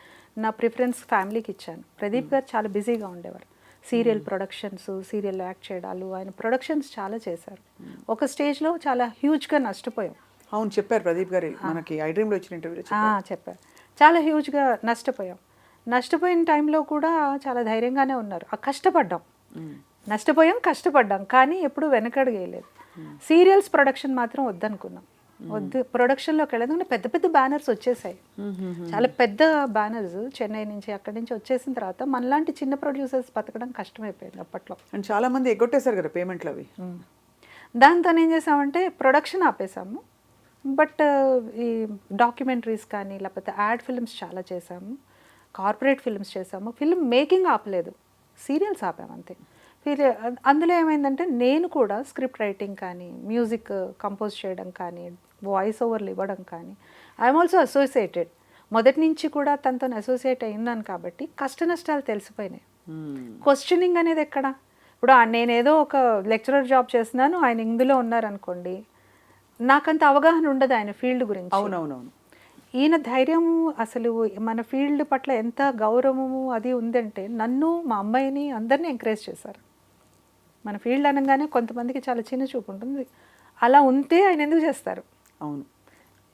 నా ప్రిఫరెన్స్ ఫ్యామిలీకి ఇచ్చాను. ప్రదీప్ గారు చాలా బిజీగా ఉండేవారు, సీరియల్ ప్రొడక్షన్స్, సీరియల్ యాక్ట్ చేయడాలు, ఆయన ప్రొడక్షన్స్ చాలా చేశారు. ఒక స్టేజ్లో చాలా హ్యూజ్గా నష్టపోయాం. అవును, చెప్పారు ప్రదీప్ గారు మనకి ఐ డ్రీమ్లో వచ్చిన ఇంటర్వ్యూలో చెప్పారు. చాలా హ్యూజ్గా నష్టపోయిన టైంలో కూడా చాలా ధైర్యంగానే ఉన్నారు. కష్టపడ్డాం కానీ ఎప్పుడు వెనకడుగేయలేదు. సీరియల్స్ ప్రొడక్షన్ మాత్రం వద్దనుకున్నాం. ప్రొడక్షన్లోకి వెళ్ళదు, పెద్ద పెద్ద బ్యానర్స్ వచ్చేసాయి, చాలా పెద్ద బ్యానర్స్ చెన్నై నుంచి అక్కడి నుంచి వచ్చేసిన తర్వాత మనలాంటి చిన్న ప్రొడ్యూసర్స్ బతకడం కష్టమైపోయింది అప్పట్లో. అండ్ చాలా మంది ఎగ్గొట్టేశారు కదా పేమెంట్లు అవి. దాంతో ఏం చేసామంటే ప్రొడక్షన్ ఆపేసాము. బట్ ఈ డాక్యుమెంటరీస్ కానీ లేకపోతే యాడ్ ఫిల్మ్స్ చాలా చేసాము, కార్పొరేట్ ఫిల్మ్స్ చేసాము. ఫిల్మ్ మేకింగ్ ఆపలేదు, సీరియల్స్ ఆపాము అంతే. అందులో ఏమైందంటే నేను కూడా స్క్రిప్ట్ రైటింగ్ కానీ, మ్యూజిక్ కంపోజ్ చేయడం కానీ, వాయిస్ ఓవర్లు ఇవ్వడం కానీ, ఐఎమ్ ఆల్సో అసోసియేటెడ్. మొదటి నుంచి కూడా తనతో అసోసియేట్ అయిందాను కాబట్టి కష్ట నష్టాలు తెలిసిపోయినాయి. క్వశ్చనింగ్ అనేది ఎక్కడ, ఇప్పుడు నేనేదో ఒక లెక్చరర్ జాబ్ చేస్తున్నాను, ఆయన ఇందులో ఉన్నారనుకోండి, నాకంత అవగాహన ఉండదు ఆయన ఫీల్డ్ గురించి. అవునవునవును. ఈయన ధైర్యం, అసలు మన ఫీల్డ్ పట్ల ఎంత గౌరవము అది ఉందంటే నన్ను, మా అమ్మాయిని, అందరినీ ఎంకరేజ్ చేశారు. మన ఫీల్డ్ అనగానే కొంతమందికి చాలా చిన్న చూపు ఉంటుంది, అలా ఉంటే ఆయన ఎందుకు చేస్తారు. అవును,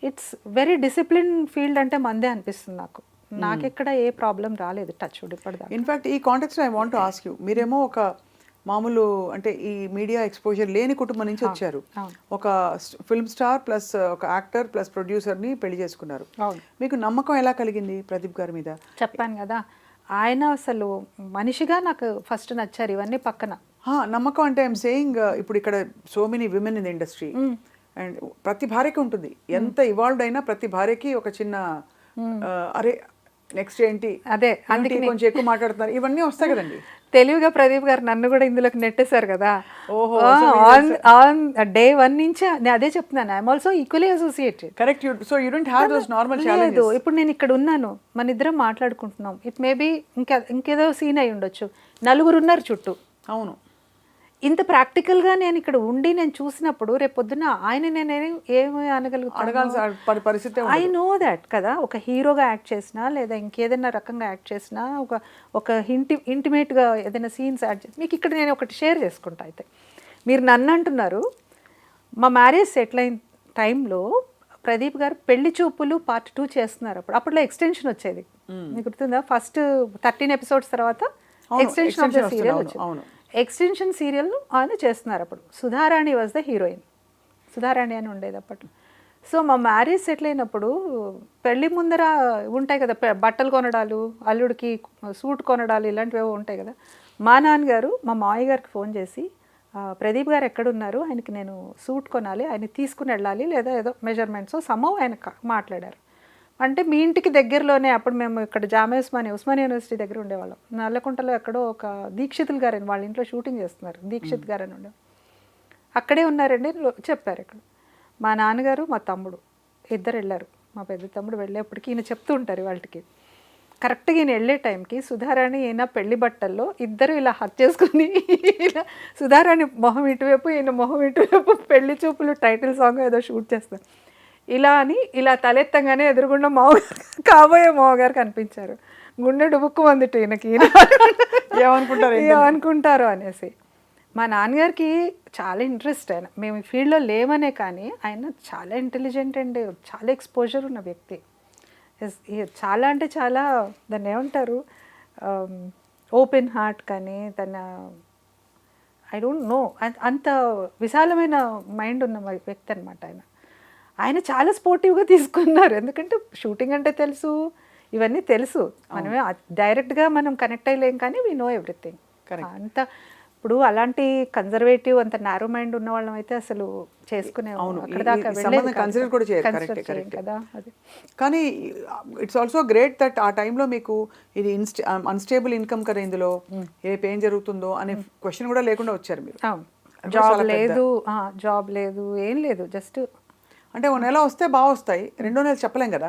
ఇట్స్ వెరీ డిసిప్లిన్ ఫీల్డ్ అంటే మందే అనిపిస్తుంది నాకు. నాకెక్కడ ఏ ప్రాబ్లం రాలేదు టచ్ వుడ్ ఇప్పటిదాకా. ఇన్ఫ్యాక్ట్ ఈ context I want to ask you, మీరేమో ఒక మామూలు అంటే ఈ మీడియా ఎక్స్పోజర్ లేని కుటుంబం నుంచి వచ్చారు. ఒక ఫిల్మ్ స్టార్ ప్లస్ ఒక యాక్టర్ ప్లస్ ప్రొడ్యూసర్ని పెళ్లి చేసుకున్నారు. మీకు నమ్మకం ఎలా కలిగింది ప్రదీప్ గారి మీద? చెప్పాను కదా, ఆయన అసలు మనిషిగా నాకు ఫస్ట్ నచ్చారు. ఇవన్నీ పక్కన నమ్మకం అంటే ఐఎమ్ సేయింగ్, ఇప్పుడు ఇక్కడ so many women in the industry and ప్రతి భార్యకి ఉంటుంది. ఎంత ఇవాల్వ్ అయినా ప్రతి భార్యకి ఒక చిన్న అరే నెక్స్ట్ ఏంటి, అదే అందుకే కొంచెం ఎక్కువ మాట్లాడుతున్నారు, ఇవన్నీ వస్తాయి కదండి. తెలివిగా ప్రదీప్ గారు నన్ను కూడా ఇందులోకి నెట్టేశారు కదా. ఆన్ డే 1 నుంచి నేను అదే చెప్తున్నాను, I'm also equally associated. Correct. So you don't have those normal challenges. ఇప్పుడు నేను ఇక్కడ ఉన్నాను, మన ఇద్దరం మాట్లాడుకుంటున్నాం, ఇట్ మేబీ ఇంకేదో సీన్ అయి ఉండొచ్చు, నలుగురు ఉన్నారు చుట్టూ. అవును, ఇంత ప్రాక్టికల్గా నేను ఇక్కడ ఉండి నేను చూసినప్పుడు రేపు పొద్దున్న ఆయన నేను ఏమి అనగలుగుతాను, అడగాల్సిన పరిస్థితి ఐ నో దాట్ కదా. ఒక హీరోగా యాక్ట్ చేసినా లేదా ఇంకేదైనా రకంగా యాక్ట్ చేసినా ఒక ఇంటిమేట్గా ఏదైనా సీన్స్ యాడ్ చేసి మీకు ఇక్కడ నేను ఒకటి షేర్ చేసుకుంటా. అయితే మీరు నన్ను అంటున్నారు, మా మ్యారేజ్ సెటిల్ అయిన టైంలో ప్రదీప్ గారు పెళ్లి చూపులు పార్ట్ 2 చేస్తున్నారు. అప్పట్లో ఎక్స్టెన్షన్ వచ్చేది, మీకు గుర్తుందా? ఫస్ట్ 13 ఎపిసోడ్స్ తర్వాత ఎక్స్టెన్షన్ ఆఫ్ ద సీరియల్ వచ్చింది. ఎక్స్టెన్షన్ సీరియల్ను ఆయన చేస్తున్నారు. అప్పుడు Sudharani was the heroine, Sudharani అని ఉండేది అప్పట్లో. సో మా మ్యారేజ్ సెటిల్ అయినప్పుడు పెళ్లి ముందర ఉంటాయి కదా బట్టలు కొనడాలు, అల్లుడికి సూట్ కొనడాలు, ఇలాంటివి ఉంటాయి కదా. మా నాన్నగారు మా మావయ్య గారికి ఫోన్ చేసి, ప్రదీప్ గారు ఎక్కడున్నారు, ఆయనకి నేను సూట్ కొనాలి, ఆయన తీసుకుని వెళ్ళాలి, లేదా ఏదో మెజర్మెంట్స్ సమ్మవ్ ఆయన మాట్లాడారు. అంటే మీ ఇంటికి దగ్గరలోనే, అప్పుడు మేము ఇక్కడ ఉస్మానియా యూనివర్సిటీ దగ్గర ఉండేవాళ్ళం. నల్లకుంటలో ఎక్కడో ఒక దీక్షితులు గారని వాళ్ళ ఇంట్లో షూటింగ్ చేస్తున్నారు, దీక్షిత్ గారని ఉండే, అక్కడే ఉన్నారండి చెప్పారు. ఇక్కడ మా నాన్నగారు మా తమ్ముడు ఇద్దరు వెళ్ళారు. మా పెద్ద తమ్ముడు వెళ్ళేప్పటికి ఈయన చెప్తూ ఉంటారు వాళ్ళకి. కరెక్ట్గా ఈయన వెళ్ళే టైంకి సుధారాణి ఈయన పెళ్లి బట్టల్లో ఇద్దరు ఇలా హక్ చేసుకుని, ఇలా సుధారాణి మొహం ఇటువైపు ఈయన మొహం ఇటువైపు పెళ్లి చూపులు టైటిల్ సాంగ్ ఏదో షూట్ చేస్తారు. ఇలా అని ఇలా తలెత్తంగానే ఎదురుగుండా కాబోయే మావగారు కనిపించారు. గుండె డుబుక్కు మందిట ఈయనకి, ఏమనుకుంటారు అనేసి. మా నాన్నగారికి చాలా ఇంట్రెస్ట్. ఆయన మేము ఈ ఫీల్డ్లో లేమనే కానీ ఆయన చాలా ఇంటెలిజెంట్ అండ్ చాలా ఎక్స్పోజర్ ఉన్న వ్యక్తి. చాలా అంటే చాలా, దాన్ని ఏమంటారు, ఓపెన్ హార్ట్ కానీ తన ఐ డోంట్ నో, అంత విశాలమైన మైండ్ ఉన్న వ్యక్తి అనమాట ఆయన. ఆయన చాలా స్పోర్టివ్గా తీసుకున్నారు, ఎందుకంటే షూటింగ్ అంటే తెలుసు, ఇవన్నీ తెలుసు. మనమే డైరెక్ట్గా మనం కనెక్ట్ అయ్యలేం కానీ వీ నో ఎవ్రీథింగ్. అంత ఇప్పుడు అలాంటి కన్జర్వేటివ్ అంత నారో మైండ్ ఉన్న వాళ్ళం అయితే అసలు చేసుకునే కదా. కానీ ఇట్స్ ఆల్సో గ్రేట్ దట్ ఆ టైంలో మీకు ఇది అన్స్టేబుల్ ఇన్కమ్ కదా, ఇందులో రేపు ఏం జరుగుతుందో అనే క్వశ్చన్ కూడా లేకుండా వచ్చారు మీరు. జాబ్ లేదు ఏం లేదు, జస్ట్ అంటే ఒక నెల వస్తే బాగా వస్తాయి, రెండో నెల చెప్పలేం కదా,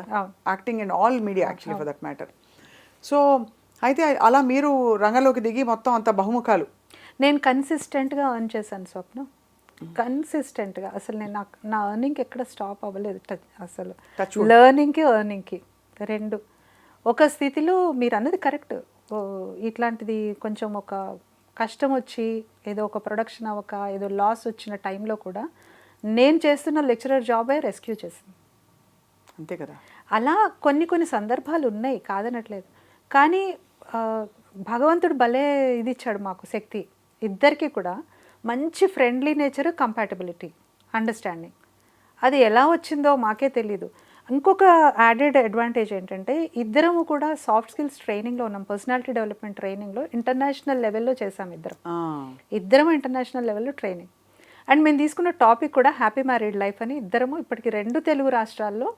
acting and all media actually for that matter. So అయితే అలా మీరు రంగంలోకి దిగి మొత్తం అంత బహుముఖాలు. నేను కన్సిస్టెంట్గా ఎర్న్ చేశాను స్వప్న, కన్సిస్టెంట్గా. అసలు నేను నా ఎర్నింగ్కి ఎక్కడ స్టాప్ అవ్వలేదు అసలు. లెర్నింగ్కి ఎర్నింగ్కి రెండు ఒక స్థితిలో. మీరు అన్నది కరెక్ట్. ఇట్లాంటిది కొంచెం ఒక కష్టం వచ్చి ఏదో ఒక ప్రొడక్షన్ అవ్వక ఏదో లాస్ వచ్చిన టైంలో కూడా నేను చేస్తున్న లెక్చరర్ జాబే రెస్క్యూ చేసింది. అంతే కదా. అలా కొన్ని సందర్భాలు ఉన్నాయి, కాదనట్లేదు. కానీ భగవంతుడు భలే ఇది ఇచ్చాడు మాకు శక్తి. ఇద్దరికి కూడా మంచి ఫ్రెండ్లీ నేచర్, కంపాటబిలిటీ, అండర్స్టాండింగ్. అది ఎలా వచ్చిందో మాకే తెలీదు. ఇంకొక యాడెడ్ అడ్వాంటేజ్ ఏంటంటే ఇద్దరము కూడా సాఫ్ట్ స్కిల్స్ ట్రైనింగ్లో ఉన్నాం, పర్సనాలిటీ డెవలప్మెంట్ ట్రైనింగ్లో ఇంటర్నేషనల్ లెవెల్లో చేసాం. ఇద్దరము ఇంటర్నేషనల్ లెవెల్లో ట్రైనింగ్. అండ్ మేము తీసుకున్న టాపిక్ కూడా హ్యాపీ మ్యారీడ్ లైఫ్ అని. ఇద్దరము ఇప్పటికి 2 తెలుగు రాష్ట్రాల్లో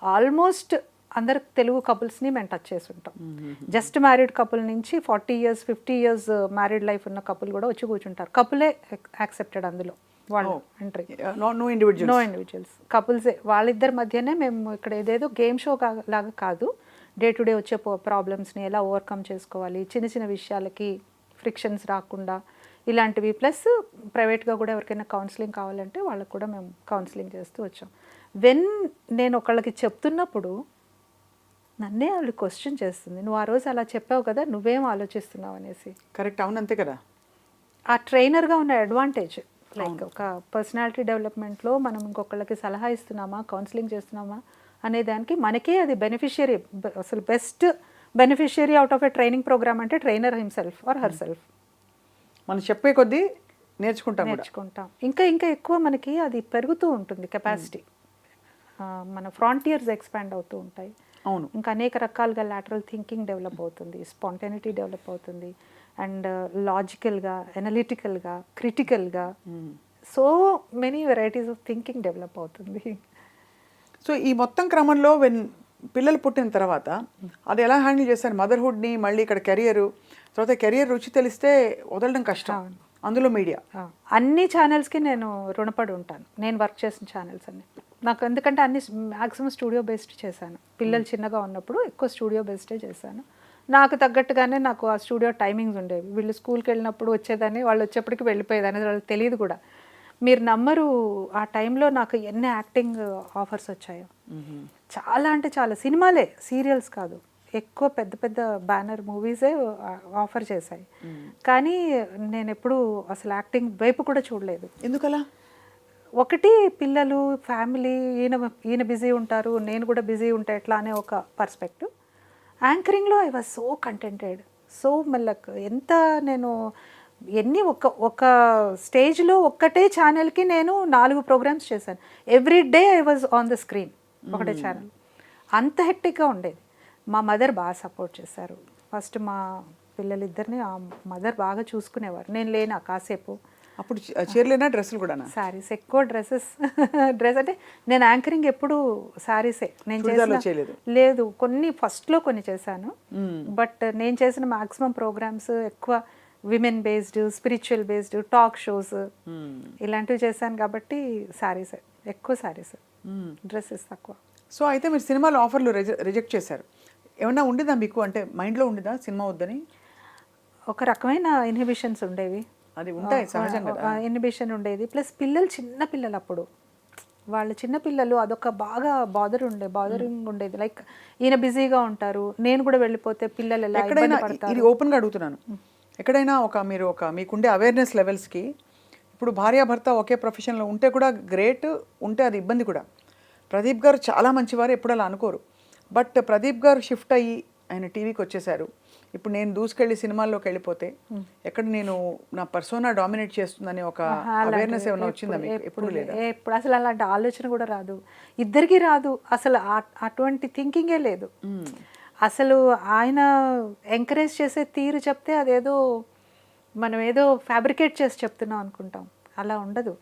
ఆల్మోస్ట్ అందరు తెలుగు కపుల్స్ని మేము టచ్ చేసి ఉంటాం. జస్ట్ మ్యారీడ్ కపుల్ నుంచి 40 years 50 years మ్యారీడ్ లైఫ్ ఉన్న కపుల్ కూడా వచ్చి కూర్చుంటారు. కపులే యాక్సెప్టెడ్ అందులో, వాళ్ళు ఎంట్రీ, నో ఇండివిజువల్స్, కపుల్సే. వాళ్ళిద్దరి మధ్యనే మేము ఇక్కడ ఏదేదో గేమ్ షో లాగా కాదు, డే టు డే వచ్చే ప్రాబ్లమ్స్ని ఎలా ఓవర్కమ్ చేసుకోవాలి, చిన్న విషయాలకి ఫ్రిక్షన్స్ రాకుండా ఇలాంటివి. ప్లస్ ప్రైవేట్గా కూడా ఎవరికైనా కౌన్సిలింగ్ కావాలంటే వాళ్ళకు కూడా మేము కౌన్సిలింగ్ చేస్తూ వచ్చాం. నేను ఒకళ్ళకి చెప్తున్నప్పుడు నన్నే వాళ్ళు క్వశ్చన్ చేస్తుంది, నువ్వు ఆ రోజు అలా చెప్పావు కదా, నువ్వేం ఆలోచిస్తున్నావు అనేసి. కరెక్ట్, అవును, అంతే కదా. ఆ ట్రైనర్గా ఉన్న అడ్వాంటేజ్, లైక్ ఒక పర్సనాలిటీ డెవలప్మెంట్లో మనం ఇంకొకళ్ళకి సలహా ఇస్తున్నామా, కౌన్సిలింగ్ చేస్తున్నామా అనే దానికి మనకే అది బెనిఫిషియరీ. అసలు best beneficiary out of a training programme అంటే trainer himself or her self. మనం చెప్పే కొద్దీ నేర్చుకుంటాం. ఇంకా ఎక్కువ మనకి అది పెరుగుతూ ఉంటుంది కెపాసిటీ. మన ఫ్రాంటియర్స్ ఎక్స్పాండ్ అవుతూ ఉంటాయి. అవును, ఇంకా అనేక రకాలుగా లాటరల్ థింకింగ్ డెవలప్ అవుతుంది, స్పాంటేనిటీ డెవలప్ అవుతుంది, అండ్ లాజికల్గా, ఎనలిటికల్గా, క్రిటికల్గా so many varieties of thinking develop అవుతుంది. సో ఈ మొత్తం క్రమంలో పిల్లలు పుట్టిన తర్వాత అది ఎలా హ్యాండిల్ చేశారు? మదర్హుడ్ని, మళ్ళీ ఇక్కడ కెరియరు, తర్వాత కెరియర్ రుచి తెలిస్తే వదలడం కష్టం, అందులో మీడియా. అన్ని ఛానల్స్కి నేను రుణపడి ఉంటాను, నేను వర్క్ చేసిన ఛానల్స్ అన్ని నాకు. ఎందుకంటే అన్ని మ్యాక్సిమం స్టూడియో బేస్డ్ చేశాను. పిల్లలు చిన్నగా ఉన్నప్పుడు ఎక్కువ స్టూడియో బేస్డే చేశాను. నాకు తగ్గట్టుగానే నాకు ఆ స్టూడియో టైమింగ్స్ ఉండేవి. వీళ్ళు స్కూల్కి వెళ్ళినప్పుడు వచ్చేదాన్ని, వాళ్ళు వచ్చేప్పటికి వెళ్ళిపోయేదాన్ని, అది వాళ్ళకి తెలియదు కూడా. మీరు నమ్మరు, ఆ టైంలో నాకు ఎన్ని యాక్టింగ్ ఆఫర్స్ వచ్చాయో. చాలా అంటే చాలా, సినిమాలే, సీరియల్స్ కాదు, ఎక్కువ పెద్ద పెద్ద బ్యానర్ మూవీసే ఆఫర్ చేశాయి. కానీ నేను ఎప్పుడు అసలు యాక్టింగ్ వైపు కూడా చూడలేదు. ఎందుకలా? ఒకటి పిల్లలు, ఫ్యామిలీ, ఈయన బిజీ ఉంటారు, నేను కూడా బిజీ ఉంటా ఎట్లా అనే ఒక పర్స్పెక్టివ్. యాంకరింగ్లో I was so contented, so మళ్ళీ ఎంత నేను ఎన్ని ఒక స్టేజ్లో ఒక్కటే ఛానల్కి నేను 4 ప్రోగ్రామ్స్ చేశాను. Every day I was on the screen, ఒకటే ఛానల్. అంత హెక్టిక్గా ఉండేది. మా మదర్ బాగా సపోర్ట్ చేశారు. ఫస్ట్ మా పిల్లలిద్దరిని ఆ మదర్ బాగా చూసుకునేవారు. నేను లేనా కాసేపు. అప్పుడు చీరలేనా, డ్రెస్సులు కూడా? శారీస్, ఎక్కువ డ్రెస్ అంటే నేను యాంకరింగ్ ఎప్పుడు శారీసే నేను చేయలేదు. లేదు, కొన్ని ఫస్ట్లో కొన్ని చేశాను. బట్ నేను చేసిన మాక్సిమం ప్రోగ్రామ్స్ ఎక్కువ women based, spiritual based, talk shows ఇలాంటివి చేశాను కాబట్టి శారీసే ఎక్కువ, శారీస్, డ్రెస్సెస్ తక్కువ. సో అయితే మీరు సినిమాలో ఆఫర్లు రిజెక్ట్ చేశారు. ఏమన్నా ఉండేదా మీకు, అంటే మైండ్లో ఉండేదా సినిమా వద్దని? ఒక రకమైన ఇన్హిబిషన్స్ ఉండేవి. అది ఉంటాయి సహజంగా, ఇన్హిబిషన్ ఉండేది. ప్లస్ పిల్లలు చిన్న పిల్లలు, అప్పుడు వాళ్ళు చిన్న పిల్లలు, అదొక బాగా బాదరింగ్ ఉండేది. లైక్ ఈయన బిజీగా ఉంటారు, నేను కూడా వెళ్ళిపోతే పిల్లలు ఎలా ఇబ్బంది పడతారు. ఇది ఓపెన్గా అడుగుతున్నాను. ఎక్కడైనా మీకుండే అవేర్నెస్ లెవెల్స్కి, ఇప్పుడు భార్యాభర్త ఒకే ప్రొఫెషన్లో ఉంటే కూడా గ్రేట్, ఉంటే అది ఇబ్బంది కూడా. ప్రదీప్ గారు చాలా మంచివారు, ఎప్పుడు అలా అనుకోరు. బట్ ప్రదీప్ గారు షిఫ్ట్ అయ్యి ఆయన టీవీకి వచ్చేసారు. ఇప్పుడు నేను దూసుకెళ్ళి సినిమాల్లోకి వెళ్ళిపోతే ఎక్కడ నేను నా పర్సోనా డామినేట్ చేస్తుందని ఒక అవేర్నెస్ ఏమైనా వచ్చిందా మీకు? ఎప్పుడు లేదా? ఎప్పుడు అసలు అలాంటి ఆలోచన కూడా రాదు, ఇద్దరికి రాదు అసలు. అటువంటి థింకింగే లేదు అసలు. ఆయన ఎంకరేజ్ చేసే తీరు చెప్తే అదేదో మనం ఏదో ఫ్యాబ్రికేట్ చేసి చెప్తున్నాం అనుకుంటాం, అలా ఉండదు.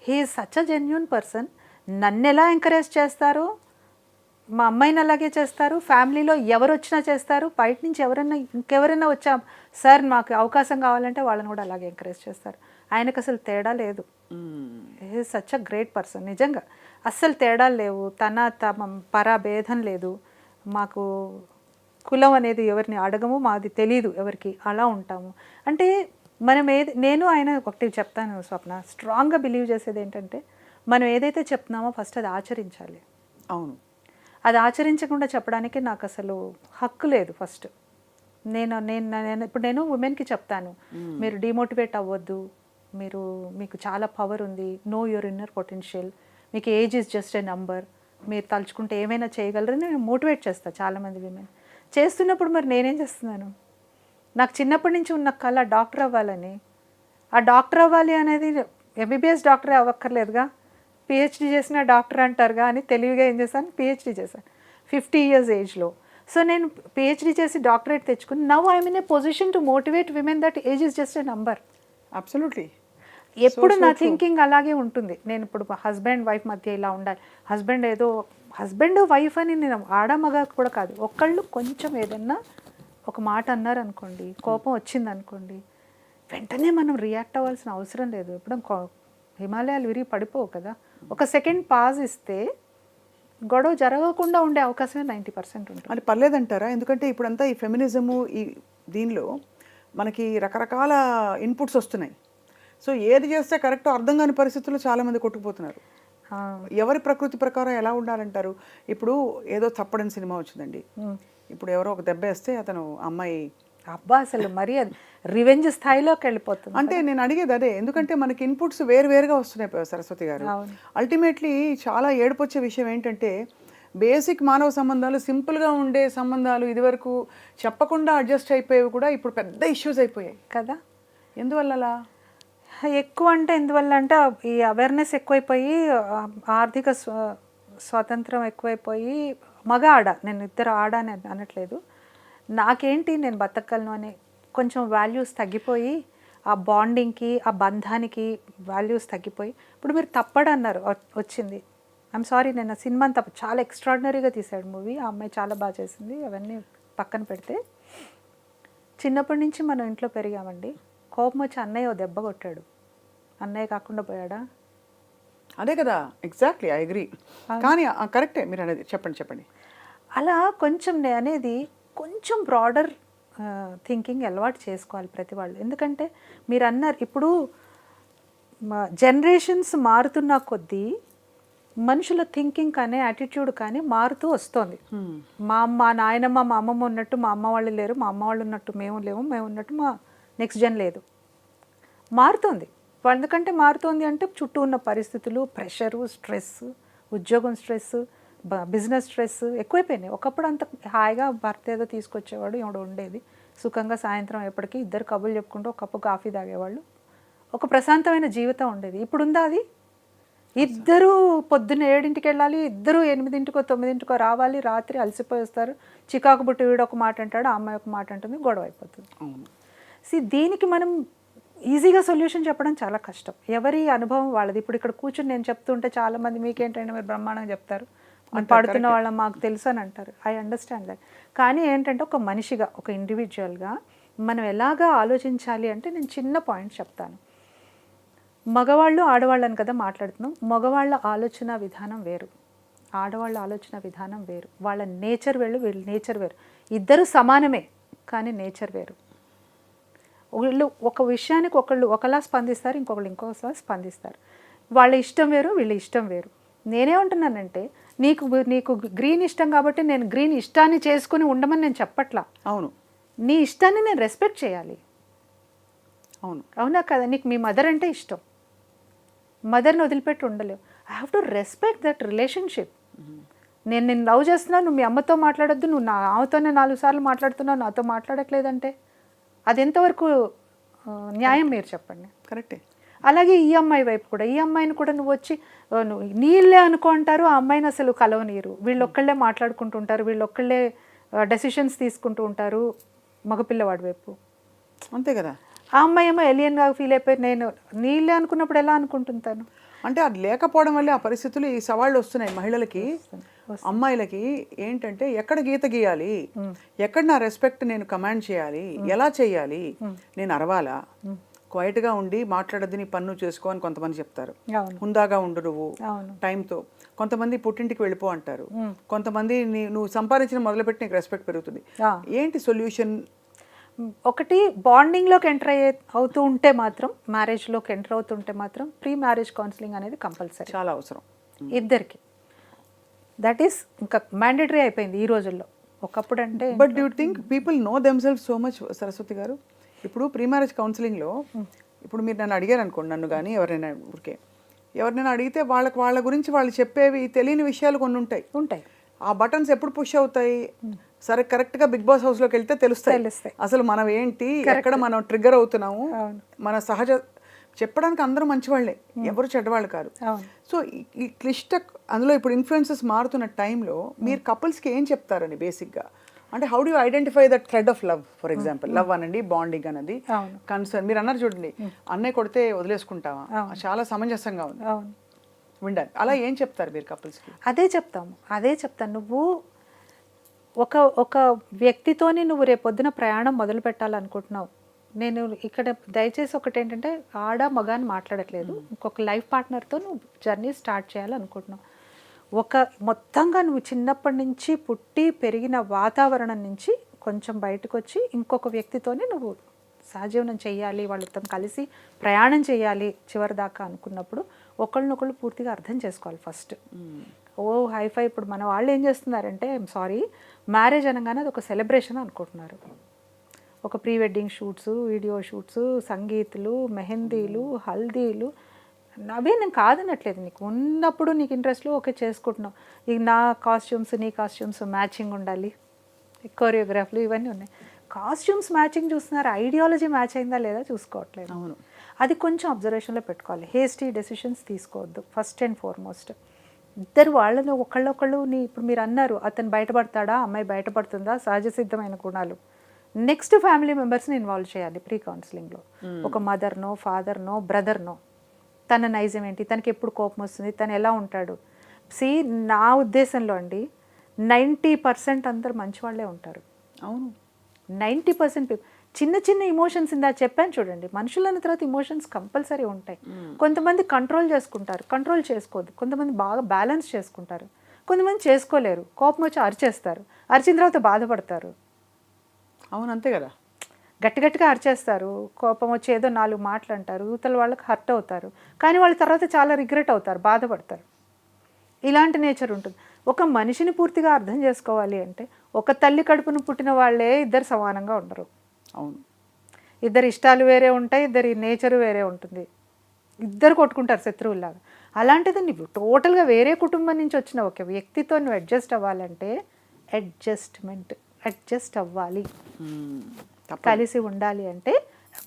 He is such a genuine person. నన్ను ఎలా ఎంకరేజ్ చేస్తారో మా అమ్మాయిని అలాగే చేస్తారు, ఫ్యామిలీలో ఎవరు వచ్చినా చేస్తారు, బయట నుంచి ఇంకెవరైనా వచ్చా సార్ మాకు అవకాశం కావాలంటే వాళ్ళని కూడా అలాగే ఎంకరేజ్ చేస్తారు. ఆయనకు అసలు తేడా లేదు. He such a great person, నిజంగా అస్సలు తేడాలు లేవు. తమ పరాభేదం లేదు. మాకు కులం అనేది ఎవరిని అడగము, మాది తెలీదు ఎవరికి, అలా ఉంటాము. అంటే మనం నేను ఆయన ఒకటి చెప్తాను స్వప్న, స్ట్రాంగ్గా బిలీవ్ చేసేది ఏంటంటే, మనం ఏదైతే చెప్తున్నామో ఫస్ట్ అది ఆచరించాలి. అవును, అది ఆచరించకుండా చెప్పడానికి నాకు అసలు హక్కు లేదు. ఫస్ట్ ఇప్పుడు నేను ఉమెన్కి చెప్తాను, మీరు డిమోటివేట్ అవ్వద్దు, మీకు చాలా పవర్ ఉంది, నో యువర్ ఇన్నర్ పొటెన్షియల్, మీకు age is just a number, మీరు తలుచుకుంటే ఏమైనా చేయగలరని నేను మోటివేట్ చేస్తాను చాలామంది విమెన్. చేస్తున్నప్పుడు మరి నేనేం చేస్తున్నాను? నాకు చిన్నప్పటి నుంచి ఉన్న కళ డాక్టర్ అవ్వాలని. ఆ డాక్టర్ అవ్వాలి అనేది ఎంబీబీఎస్ డాక్టరే అవ్వక్కర్లేదుగా, పిహెచ్డీ చేసిన డాక్టర్ అంటారుగా అని తెలివిగా ఏం చేశాను, పిహెచ్డీ చేశాను 50 years ఏజ్లో. సో నేను పిహెచ్డీ చేసి డాక్టరేట్ తెచ్చుకుని now I'm in a position to motivate women that age is just a number. Absolutely. ఎప్పుడు నా థింకింగ్ అలాగే ఉంటుంది. నేను ఇప్పుడు హస్బెండ్ వైఫ్ మధ్య ఇలా ఉండాలి, హస్బెండ్ వైఫ్ అని నేను ఆడమగ కూడా కాదు, ఒకళ్ళు కొంచెం ఏదన్నా ఒక మాట అన్నారనుకోండి, కోపం వచ్చిందనుకోండి, వెంటనే మనం రియాక్ట్ అవ్వాల్సిన అవసరం లేదు. ఇప్పుడు హిమాలయాలు విరిగి పడిపోవు కదా. ఒక సెకండ్ పాజ్ ఇస్తే గొడవ జరగకుండా ఉండే అవకాశమే 90% ఉంటుంది. అది పర్లేదంటారా? ఎందుకంటే ఇప్పుడంతా ఈ ఫెమినిజము, ఈ దీనిలో మనకి రకరకాల ఇన్పుట్స్ వస్తున్నాయి. సో ఏది చేస్తే కరెక్టో అర్థం కాని పరిస్థితుల్లో చాలామంది కొట్టుకుపోతున్నారు. ఎవరి ప్రకృతి ప్రకారం ఎలా ఉండాలంటారు? ఇప్పుడు ఏదో తప్పడని సినిమా వచ్చిందండి, ఇప్పుడు ఎవరో ఒక దెబ్బ వేస్తే అతను అమ్మాయి అబ్బా అసలు మరీ అది రివెంజ్ స్థాయిలోకి వెళ్ళిపోతుంది. అంటే నేను అడిగేది అదే, ఎందుకంటే మనకి ఇన్పుట్స్ వేరువేరుగా వస్తున్నాయి సరస్వతి గారు. అల్టిమేట్లీ చాలా ఏడుపొచ్చే విషయం ఏంటంటే, బేసిక్ మానవ సంబంధాలు, సింపుల్గా ఉండే సంబంధాలు ఇదివరకు చెప్పకుండా అడ్జస్ట్ అయిపోయేవి కూడా ఇప్పుడు పెద్ద ఇష్యూస్ అయిపోయాయి కదా. ఎందువల్ల అలా? ఎక్కువ అంటే ఎందువల్ల అంటే ఈ అవేర్నెస్ ఎక్కువైపోయి, ఆర్థిక స్వాతంత్రం ఎక్కువైపోయి, మగ ఆడ, నేను ఇద్దరు ఆడ అని అనట్లేదు, నాకేంటి నేను బతకగలను అనే కొంచెం వాల్యూస్ తగ్గిపోయి, ఆ బాండింగ్కి, ఆ బంధానికి వాల్యూస్ తగ్గిపోయి, ఇప్పుడు మీరు తప్పడన్నారు వచ్చింది, ఐఎమ్ సారీ, నేను సినిమా చాలా ఎక్స్ట్రాడినరీగా తీశాడు మూవీ, ఆ అమ్మాయి చాలా బాగా చేసింది, అవన్నీ పక్కన పెడితే, చిన్నప్పటి నుంచి మనం ఇంట్లో పెరిగామండి, కోపం వచ్చి అన్నయ్య దెబ్బ కొట్టాడు, అన్నయ్య కాకుండా పోయాడా? అదే కదా, ఎగ్జాక్ట్లీ, ఐ అగ్రీ. కానీ కరెక్టే మీరు అనేది, చెప్పండి. అలా కొంచెం నేను అనేది కొంచెం బ్రాడర్ థింకింగ్ అలవాటు చేసుకోవాలి ప్రతి వాళ్ళు. ఎందుకంటే మీరు అన్నారు ఇప్పుడు జనరేషన్స్ మారుతున్న కొద్దీ మనుషుల థింకింగ్ కానీ యాటిట్యూడ్ కానీ మారుతూ వస్తుంది. మా నాయనమ్మ మా అమ్మమ్మ ఉన్నట్టు మా అమ్మ వాళ్ళు లేరు, మా అమ్మ వాళ్ళు ఉన్నట్టు మేము లేవు, మేము ఉన్నట్టు మా నెక్స్ట్ జన్ లేదు. మారుతుంది. ఎందుకంటే మారుతుంది అంటే చుట్టూ ఉన్న పరిస్థితులు, ప్రెషరు, స్ట్రెస్, ఉద్యోగం స్ట్రెస్, బిజినెస్ స్ట్రెస్ ఎక్కువైపోయినాయి. ఒకప్పుడు అంత హాయిగా భర్త ఏదో తీసుకొచ్చేవాడు, ఎవడో ఉండేది సుఖంగా, సాయంత్రం ఎప్పటికీ ఇద్దరు కబుర్లు చెప్పుకుంటూ ఒక కప్పు కాఫీ తాగేవాళ్ళు, ఒక ప్రశాంతమైన జీవితం ఉండేది. ఇప్పుడు ఉందా అది? ఇద్దరు పొద్దున్న 7ంటికి వెళ్ళాలి, ఇద్దరు 8ంటికో 9ంటికో రావాలి, రాత్రి అలసిపోయి వస్తారు, చికాకు బుట్టి వీడు ఒక మాట అంటాడు, ఆ అమ్మాయి ఒక మాట అంటుంది, గొడవ అయిపోతుంది. దీనికి మనం ఈజీగా సొల్యూషన్ చెప్పడం చాలా కష్టం. ఎవరి అనుభవం వాళ్ళది. ఇప్పుడు ఇక్కడ కూర్చుని నేను చెప్తుంటే చాలామంది మీకేంటంటే మీరు బ్రహ్మాండంగా చెప్తారు, పడుతున్న వాళ్ళ మాకు తెలుసు అని అంటారు. I understand that. కానీ ఏంటంటే ఒక మనిషిగా, ఒక ఇండివిజువల్గా మనం ఎలాగా ఆలోచించాలి అంటే నేను చిన్న పాయింట్ చెప్తాను. మగవాళ్ళు ఆడవాళ్ళని కదా మాట్లాడుతున్నాం. మగవాళ్ళ ఆలోచన విధానం వేరు, ఆడవాళ్ళ ఆలోచన విధానం వేరు. వాళ్ళ నేచర్ వేరు, వీళ్ళ నేచర్ వేరు. ఇద్దరు సమానమే కానీ నేచర్ వేరు. వీళ్ళు ఒక విషయానికి ఒకళ్ళు ఒకలా స్పందిస్తారు, ఇంకొకళ్ళు ఇంకొకసారి స్పందిస్తారు. వాళ్ళ ఇష్టం వేరు, వీళ్ళ ఇష్టం వేరు. నేనేమంటున్నానంటే నీకు గ్రీన్ ఇష్టం కాబట్టి నేను గ్రీన్ ఇష్టాన్ని చేసుకుని ఉండమని నేను చెప్పట్లా. అవును, నీ ఇష్టాన్ని నేను రెస్పెక్ట్ చేయాలి. అవును, అవునా కదా? నీకు మీ మదర్ అంటే ఇష్టం, మదర్ని వదిలిపెట్టి ఉండలేవు. I have to respect that relationship. నేను నిన్ను లవ్ చేస్తున్నాను, నువ్వు మీ అమ్మతో మాట్లాడొద్దు, నువ్వు నా ఆమెతోనే 4 సార్లు మాట్లాడుతున్నావు, నాతో మాట్లాడట్లేదంటే అది ఎంతవరకు న్యాయం మీరు చెప్పండి. కరెక్టే. అలాగే ఈ అమ్మాయి వైపు కూడా, ఈ అమ్మాయిని కూడా నువ్వు వచ్చి నువ్వు నీళ్ళే అనుకుంటారు, ఆ అమ్మాయిని అసలు కలవనీరు, వీళ్ళొక్కళ్ళే మాట్లాడుకుంటుంటారు, వీళ్ళొక్కళ్ళే డెసిషన్స్ తీసుకుంటూ ఉంటారు మగపిల్లవాడి వైపు. అంతే కదా. ఆ అమ్మాయి ఏమో ఎలియన్గా ఫీల్ అయిపోయి నేను నీళ్ళే అనుకున్నప్పుడు ఎలా అనుకుంటుంటాను. అంటే అది లేకపోవడం వల్ల ఆ పరిస్థితులు, ఈ సవాళ్ళు వస్తున్నాయి మహిళలకి, అమ్మాయిలకి. ఏంటంటే ఎక్కడ గీత గీయాలి, ఎక్కడ నా రెస్పెక్ట్ నేను కమాండ్ చేయాలి, ఎలా చేయాలి, నేను అరవాలా, క్వైట్గా ఉండి మాట్లాడద్దు, నీ పన్ను చేసుకో అని కొంతమంది చెప్తారు, హుందాగా ఉండు నువ్వు టైంతో. కొంతమంది పుట్టింటికి వెళ్ళిపో అంటారు, కొంతమంది నువ్వు సంపాదించిన మొదలుపెట్టి నీకు రెస్పెక్ట్ పెరుగుతుంది. ఏంటి సొల్యూషన్? ఒకటి, బాండింగ్లోకి ఎంటర్ అవుతూ ఉంటే మాత్రం, మ్యారేజ్లోకి ఎంటర్ అవుతుంటే మాత్రం ప్రీ మ్యారేజ్ కౌన్సిలింగ్ అనేది కంపల్సరీ, చాలా అవసరం ఇద్దరికి. దట్ ఈస్ ఇంకా మ్యాండేటరీ అయిపోయింది ఈ రోజుల్లో. ఒకప్పుడు అంటే but do you think people know themselves so much, Saraswati గారు? ఇప్పుడు ప్రీ మ్యారేజ్ కౌన్సిలింగ్లో ఇప్పుడు మీరు నన్ను అడిగారు అనుకోండి, నన్ను కానీ ఎవరినైనా అడిగితే వాళ్ళ గురించి వాళ్ళు చెప్పేవి తెలియని విషయాలు కొన్ని ఉంటాయి. ఆ బటన్స్ ఎప్పుడు పుష్ అవుతాయి? సరే, కరెక్ట్గా బిగ్ బాస్ హౌస్లోకి వెళ్తే తెలుస్తాయి అసలు మనం ఏంటి, ఎక్కడ మనం ట్రిగ్గర్ అవుతున్నాము. మన సహజ చెప్పడానికి అందరూ మంచివాళ్లే, ఎవరు చెడ్డవాళ్ళు కాదు. సో ఈ అందులో ఇప్పుడు ఇన్ఫ్లుయెన్సెస్ మారుతున్న టైంలో మీరు కపుల్స్కి ఏం చెప్తారని బేసిక్గా? అంటే how do identify that thread of love? For example love అనండి, బాండింగ్ అన్నది, కన్సర్న్. మీరు అన్నారు చూడండి, అన్నయ్య కొడితే వదిలేసుకుంటావా, చాలా సమంజసంగా ఉంది విండాలి. అలా ఏం చెప్తారు మీరు కపుల్స్కి? అదే చెప్తాను. నువ్వు ఒక వ్యక్తితోని నువ్వు రేపొద్దున ప్రయాణం మొదలు పెట్టాలనుకుంటున్నావు. నేను ఇక్కడ దయచేసి ఒకటి ఏంటంటే, ఆడ మగాని మాట్లాడట్లేదు, ఇంకొక లైఫ్ పార్ట్నర్తో నువ్వు జర్నీ స్టార్ట్ చేయాలనుకుంటున్నావు. మొత్తంగా నువ్వు చిన్నప్పటి నుంచి పుట్టి పెరిగిన వాతావరణం నుంచి కొంచెం బయటకు వచ్చి ఇంకొక వ్యక్తితోనే నువ్వు సహజీవనం చేయాలి, వాళ్ళతో కలిసి ప్రయాణం చేయాలి చివరి దాకా అనుకున్నప్పుడు ఒకళ్ళనొకళ్ళు పూర్తిగా అర్థం చేసుకోవాలి ఫస్ట్. హైఫై ఇప్పుడు మన వాళ్ళు ఏం చేస్తున్నారంటే, సారీ, మ్యారేజ్ అనగానే అది ఒక సెలబ్రేషన్ అనుకుంటున్నారు. ఒక pre wedding shoots, video shoots, సంగీతులు, మెహందీలు, హల్దీలు, అవే నేను కాదనట్లేదు. నీకు ఉన్నప్పుడు నీకు ఇంట్రెస్ట్లో ఓకే చేసుకుంటున్నావు. ఇక నా కాస్ట్యూమ్స్ నీ కాస్ట్యూమ్స్ మ్యాచింగ్ ఉండాలి, కొరియోగ్రాఫ్లు ఇవన్నీ ఉన్నాయి. కాస్ట్యూమ్స్ మ్యాచింగ్ చూస్తున్నారు, ఐడియాలజీ మ్యాచ్ అయిందా లేదా చూసుకోవట్లేదు. అవును, అది కొంచెం అబ్జర్వేషన్లో పెట్టుకోవాలి. హేస్టీ డెసిషన్స్ తీసుకోవద్దు ఫస్ట్ అండ్ ఫార్మోస్ట్. ఇద్దరు వాళ్ళని ఒకళ్ళొకళ్ళు ఇప్పుడు మీరు అన్నారు, అతను బయటపడతాడా, అమ్మాయి బయటపడుతుందా, సహజ సిద్ధమైన గుణాలు. నెక్స్ట్ ఫ్యామిలీ మెంబర్స్ని ఇన్వాల్వ్ చేయాలి ప్రీ కౌన్సిలింగ్లో. ఒక మదర్నో, ఫాదర్నో, బ్రదర్నో, తన నైజం ఏంటి, తనకి ఎప్పుడు కోపం వస్తుంది, తను ఎలా ఉంటాడు. నా ఉద్దేశంలో అండి 90% అందరు మంచివాళ్లే ఉంటారు. అవును, 90% చిన్న చిన్న ఇమోషన్స్ ఇందా చెప్పాను చూడండి, మనుషులన్న తర్వాత ఇమోషన్స్ కంపల్సరీ ఉంటాయి. కొంతమంది కంట్రోల్ చేసుకుంటారు, కంట్రోల్ చేసుకోవద్దు. కొంతమంది బాగా బ్యాలెన్స్ చేసుకుంటారు, కొంతమంది చేసుకోలేరు, కోపం వచ్చి అరిచేస్తారు, అరిచిన తర్వాత బాధపడతారు. అవును, అంతే కదా. గట్టి గట్టిగా అరిచేస్తారు, కోపం వచ్చి ఏదో 4 మాటలు అంటారు, యువతల వాళ్ళకి హర్ట్ అవుతారు, కానీ వాళ్ళ తర్వాత చాలా రిగ్రెట్ అవుతారు, బాధపడతారు. ఇలాంటి నేచర్ ఉంటుంది. ఒక మనిషిని పూర్తిగా అర్థం చేసుకోవాలి అంటే ఒక తల్లి కడుపును పుట్టిన వాళ్ళే ఇద్దరు సమానంగా ఉండరు. అవును, ఇద్దరి ఇష్టాలు వేరే ఉంటాయి, ఇద్దరి నేచరు వేరే ఉంటుంది, ఇద్దరు కొట్టుకుంటారు శత్రువులాగా. అలాంటిది నువ్వు టోటల్గా వేరే కుటుంబం నుంచి వచ్చిన ఒక వ్యక్తితో నువ్వు అడ్జస్ట్ అవ్వాలంటే అడ్జస్ట్ అవ్వాలి. కలిసి ఉండాలి అంటే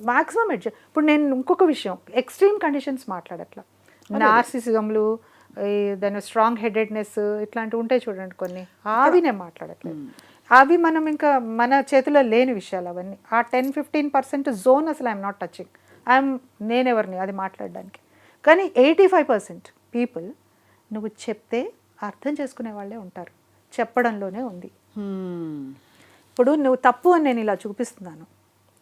మాక్సిమం అడ్జస్ట్. ఇప్పుడు నేను ఇంకొక విషయం, ఎక్స్ట్రీమ్ కండిషన్స్ మాట్లాడట్లా, నార్సిసిజంలు, దాని స్ట్రాంగ్ హెడెడ్నెస్ ఇట్లాంటివి ఉంటాయి చూడండి కొన్ని, అవి నేను మాట్లాడట్లేదు. అవి మనం ఇంకా మన చేతిలో లేని విషయాలు అవన్నీ. ఆ 10-15% జోన్ అసలు ఐఎమ్ నాట్ టచింగ్. నేనెవరిని అది మాట్లాడడానికి. కానీ 85% పీపుల్ నువ్వు చెప్తే అర్థం చేసుకునే వాళ్ళే ఉంటారు, చెప్పడంలోనే ఉంది. ఇప్పుడు నువ్వు తప్పు అని నేను ఇలా చూపిస్తున్నాను,